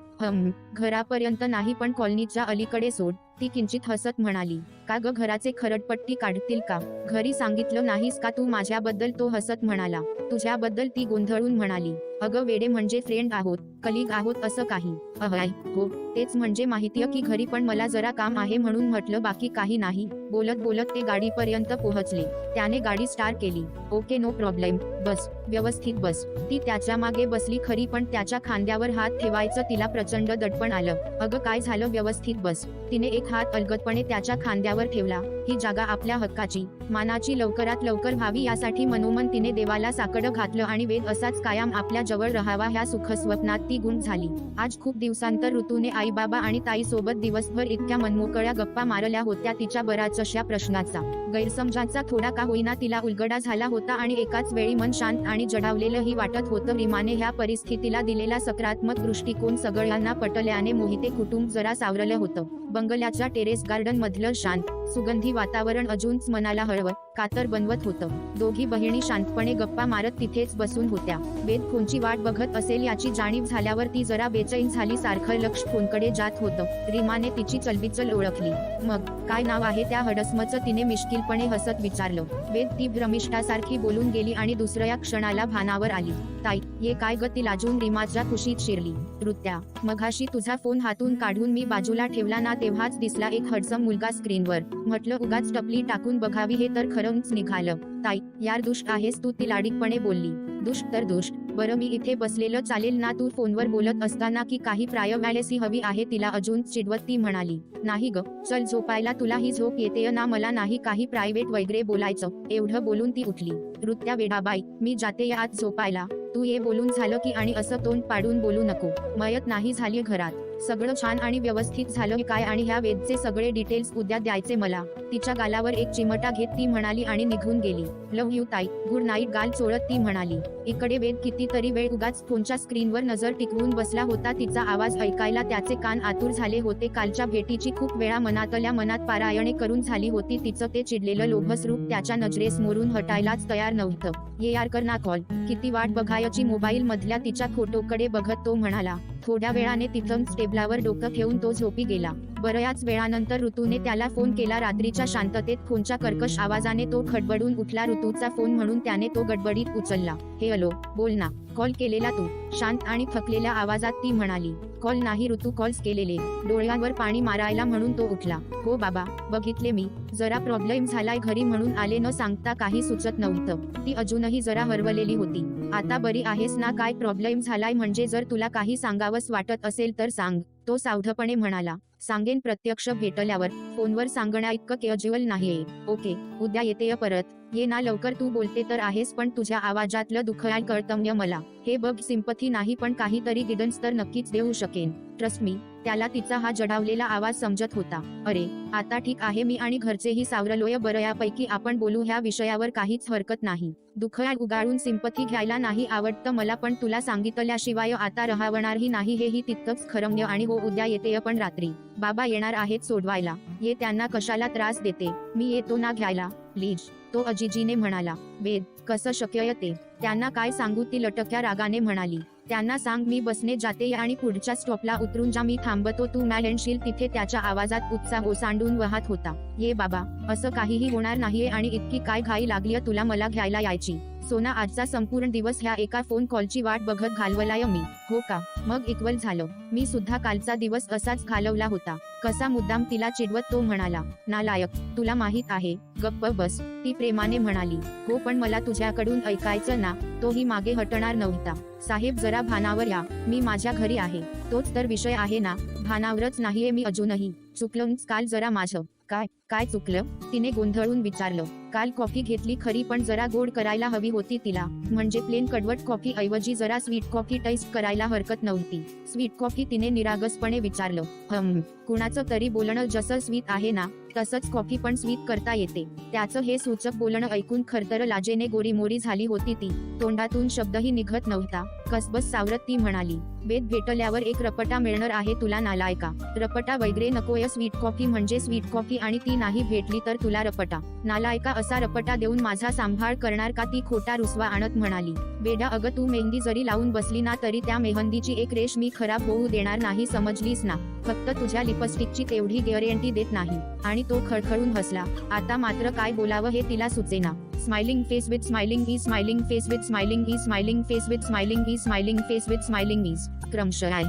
घरापर्यंत नाही, पण कॉलनीच्या अलीकडे सोड, ती किंचित हसत म्हणाली. का ग, घराचे खरडपट्टी काढतील का? घरी सांगितलं नाहीस का तू माझ्याबद्दल? तो हसत म्हणाला. तुझ्याबद्दल, ती गोंधळून म्हणाली. अगं वेडे, म्हणजे फ्रेंड आहोत, कलीग आहोत असं काही. अहाय हो, तेच म्हणजे माहितीये की घरी, पण मला जरा काम आहे म्हणून म्हटलं, बाकी काही नाही. बोलत बोलत ते गाडीपर्यंत पोहोचले. त्याने गाडी स्टार्ट केली. ओके, नो प्रॉब्लेम, बस, व्यवस्थित बस. ती त्याच्या मागे बसली खरी, पण त्याच्या खांद्यावर हात ठेवायचं तिला प्रचंड दडपण आलं. अगं काय झालं? व्यवस्थित बस. तिने एक हात अलगदपणे त्याच्या खांद्यावर ठेवला. ही जागा आपल्या हक्काची, मानाची लवकरात लवकर व्हावी यासाठी मनोमन तिने देवाला साकडं घातलं आणि वेद असाच कायम आपल्या जवळ राहावा ह्या सुखस्वप्नात ती गुंग झाली. आज खूप दिवसांतर ऋतूने आई बाबा आणि ताई सोबत दिवसभर इतक्या मनमोकळ्या गप्पा मारल्या होत्या. तिच्या बऱ्याचशा प्रश्नांचा, गैरसमजांचा थोडा का होईना तिला उलगडा झाला होता आणि एकाच वेळी मन शांत आणि जडावलेलंही वाटत होतं. रीमाने ह्या परिस्थितीला दिलेला सकारात्मक दृष्टिकोन सगळ्यांना पटल्याने मोहिते कुटुंब जरा सावरलं होतं. बंगल्याच्या टेरेस गार्डन मधलं शांत सुगंधी वातावरण अजूनच मनाला हळवत कातर बनवत होतं. दोघी बहिणी शांतपणे गप्पा मारत तिथेच बसून होत्या. वेद फोनची वाट बघत असेल याची जाणीव झाल्यावर ती जरा बेचैन झाली. सारखं लक्ष फोनकडे जात होतं. रीमाने तिची चलबिचल ओळखली. मग काय नाव आहे त्या हडसमचं? तिने मिश्किलपणे हसत विचारलं. वेद ती भ्रमिष्ठासारखी बोलून गेली आणि दुसऱ्या क्षणाला भानावर आली. ताई, ये काय ग? ती लाजून रीमाच्या कुशीत शिरली. ऋत्या, मघाशी तुझा फोन हातून काढून मी बाजूला ठेवला ना, तेव्हाच दिसला एक हडसम मुलगा स्क्रीनवर. म्हटलं उगाच टपली टाकून बघावी, हे तर खरंच निघालं. ताई, यार दुष्ट आहेस तू, ती लाडीकपणे बोलली. दुष्ट तर दुष्ट. बरं मी इथे बसलेलं चालेल ना? तू फोनवर बोलत असताना की काही प्रायव्हॅसी हवी आहे? तिला अजून चिडवत ती म्हणाली. नाही ग, चल झोपायला. तुला ही झोप येतेय ना? मला नाही काही प्रायव्हेट वगैरे बोलायचं. एवढं बोलून ती उठली. ऋत्या, वेडाबाई, मी जाते आज झोपायला. तू ये बोलून झालं की, आणि असं तोंड पाडून बोलू नको. मयत नाही झाली घरात. सगळं छान आणि व्यवस्थित झालं काय? आणि ह्या वेदचे सगळे डिटेल्स उद्या द्यायचे मला. तिच्या गालावर एक चिमटा घेत ती म्हणाली आणि निघून गेली. लव्ह यू ताई, गुड नाईट. गाल चोळत ती म्हणाली. इकडे वेद कितीतरी वेळ उगाच फोनच्या स्क्रीनवर नजर टिकवून बसला होता. तिचा आवाज ऐकायला त्याचे कान आतुर झाले होते. कालच्या भेटीची खूप वेळा मनातल्या मनात पारायणे करून झाली होती. तिचं ते चिडलेलं लोभस रूप त्याच्या नजरेसमोरून हटायलाच तयार नव्हतं. ये यार कर ना कॉल. किती वाट बघायची? मोबाईल मधल्या तिच्या फोटोकडे बघत तो म्हणाला. थोड्या वेळाने तिथंच टेबलावर डोकं ठेवून तो झोपी गेला. बऱ्याच वेळानंतर ऋतूने त्याला फोन केला. रात्रीच्या शांततेत फोनच्या कर्कश आवाजाने तो खडबडून उठला. ऋतूचा फोन म्हणून त्याने तो गडबडीत उचलला. हे हॅलो, बोल ना, कॉल केलेला तू? शांत आणि थकलेल्या आवाजात ती म्हणाली. कॉल नाही ऋतू, कॉल्स केलेले. डोळ्यांवर पाणी मारायला म्हणून तो उठला. हो बाबा, बघितले मी. जरा प्रॉब्लेम झालाय घरी म्हणून आले. न सांगता काही सुचत नव्हतं. ती अजूनही जरा हरवलेली होती. आता बरी आहेस ना? काय प्रॉब्लेम झालाय म्हणजे? जर तुला काही सांगावंस वाटत असेल तर सांग, तो सावधपणे म्हणाला. सांगेन प्रत्यक्ष भेटल्यावर. फोनवर सांगण्या इतकं कॅज्युअल नाहीये. ओके, उद्या येतेय परत. ये ना लवकर. तू बोलते तर आहेस पण तुझ्या आवाजातलं दुःख कळतंय मला. हे बघ, सिंपथी नाही पण काहीतरी गायडन्स तर नक्कीच देऊ शकेन. Trust me. त्याला तिचा हा जडावलेला आवाज समजत होता. अरे, आता ठीक आहे मी आणि घरचेही सावरलोय बऱ्यापैकी. आपण बोलू ह्या विषयावर, काहीच हरकत नाही. दुःख उगाळून सिंपथी घ्यायला नाही आवडतं मला, पण तुला सांगितल्याशिवाय आता राहवणारही नाही हेही तितकंच खरं. आणि हो, उद्या येतेय पण रात्री. बाबा येणार आहेत सोडवायला. ये, त्यांना कशाला त्रास देते? मी येतो ना घ्यायला, प्लीज, तो अजिजीने म्हणाला. वेद, कसं शक्य ते? त्यांना काय सांगू? ती लटक्या रागाने म्हणाली. त्यांना सांग मी बसने जाते आणि पुढच्या स्टॉपला उतरून जा. मी थांबतो, तू मॅलेनशील तिथे. त्याच्या आवाजात उत्साह ओसांडून वाहत होता. ये बाबा, असं काहीही होणार नाहीये. आणि इतकी काय घाई लागलीय तुला मला घ्यायला यायची? सोना, आजचा संपूर्ण दिवस ह्या एका फोन कॉलची वाट बघत घालवलाय मी. हो का? मग इक्वल झालं. मी सुद्धा कालचा दिवस असाच घालवला होता. कसा मुद्दाम तिला चिडवत तो म्हणाला. नालायक, तुला माहित आहे. गप्प बस, ती प्रेमाने म्हणाली. हो पण मला तुझ्याकडून ऐकायचं ना. तोही मागे हटणार नव्हता. साहेब जरा भानावर या, मी माझ्या घरी आहे. तोच तर विषय आहे ना. भानावरच नाहीये मी अजूनही. चुकलंच काल जरा माझं. काय काय चुकलं? तिने गोंधळून विचारलं. काल कॉफी घेतली खरी, पण जरा गोड करायला हवी होती तिला. म्हणजे प्लेन कडवट कॉफी ऐवजी जरा स्वीट कॉफी टेस्ट करायला हरकत नव्हती. Sweet coffee? तिने निरागसपणे विचारलं. कुणाचं तरी बोलणं जसं स्वीट आहे ना, तसंच कॉफी पण स्वीट करता येते. त्याचं हे सूचक बोलणं ऐकून खरतर लाजेने गोरीमोरी झाली होती ती. तोंडातून शब्दही निघत नव्हता. कसबस सावरत ती म्हणाली. वेद, भेटल्यावर एक रपटा मिळणार आहे तुला नालायका. रपटा वगैरे नकोय. स्वीट कॉफी म्हणजे स्वीट कॉफी, आणि ती नाही भेटली तर तुला रपटा? नालायका, असा रपटा देऊन माझा सांभाळ करणार का? ती खोटा रुसवा आणत म्हणाली. बेडा, अगं तू मेहंदी जरी लावून बसली ना तरी त्या मेहंदीची एक रेष मी खराब होऊ देणार नाही, समजलीस ना? फक्त तुझ्या लिपस्टिकची तेवढी गॅरंटी देत नाही. आणि तो खळखळून हसला. आता मात्र काय बोलावं हे तिला सुचेना. Smiling face with smiling eyes, smiling face with smiling eyes, smiling face with smiling eyes, smiling face with smiling eyes. क्रमशः आहे.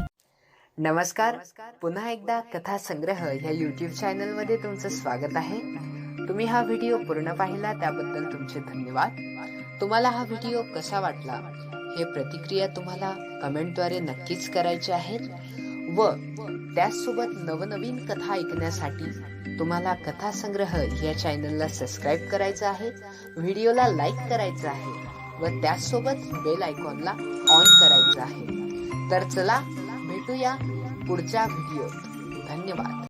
नमस्कार, पुन्हा एकदा कथा संग्रह ह्या यूट्यूब चॅनलमध्ये तुमचं स्वागत आहे. तुम्ही हा व्हिडिओ पूर्ण पाहिला त्याबद्दल तुमचे धन्यवाद. तुम्हाला हा व्हिडिओ कसा वाटला हे प्रतिक्रिया तुम्हाला कमेंटद्वारे नक्कीच करायची आहेत. व त्याचसोबत नवनवीन कथा ऐकण्यासाठी तुम्हाला कथा संग्रह या चॅनलला सबस्क्राईब करायचं आहे, व्हिडिओला लाईक करायचं आहे व त्याचसोबत बेल आयकॉनला ऑन करायचं आहे. तर चला भेटूया पुढच्या व्हिडिओत. धन्यवाद.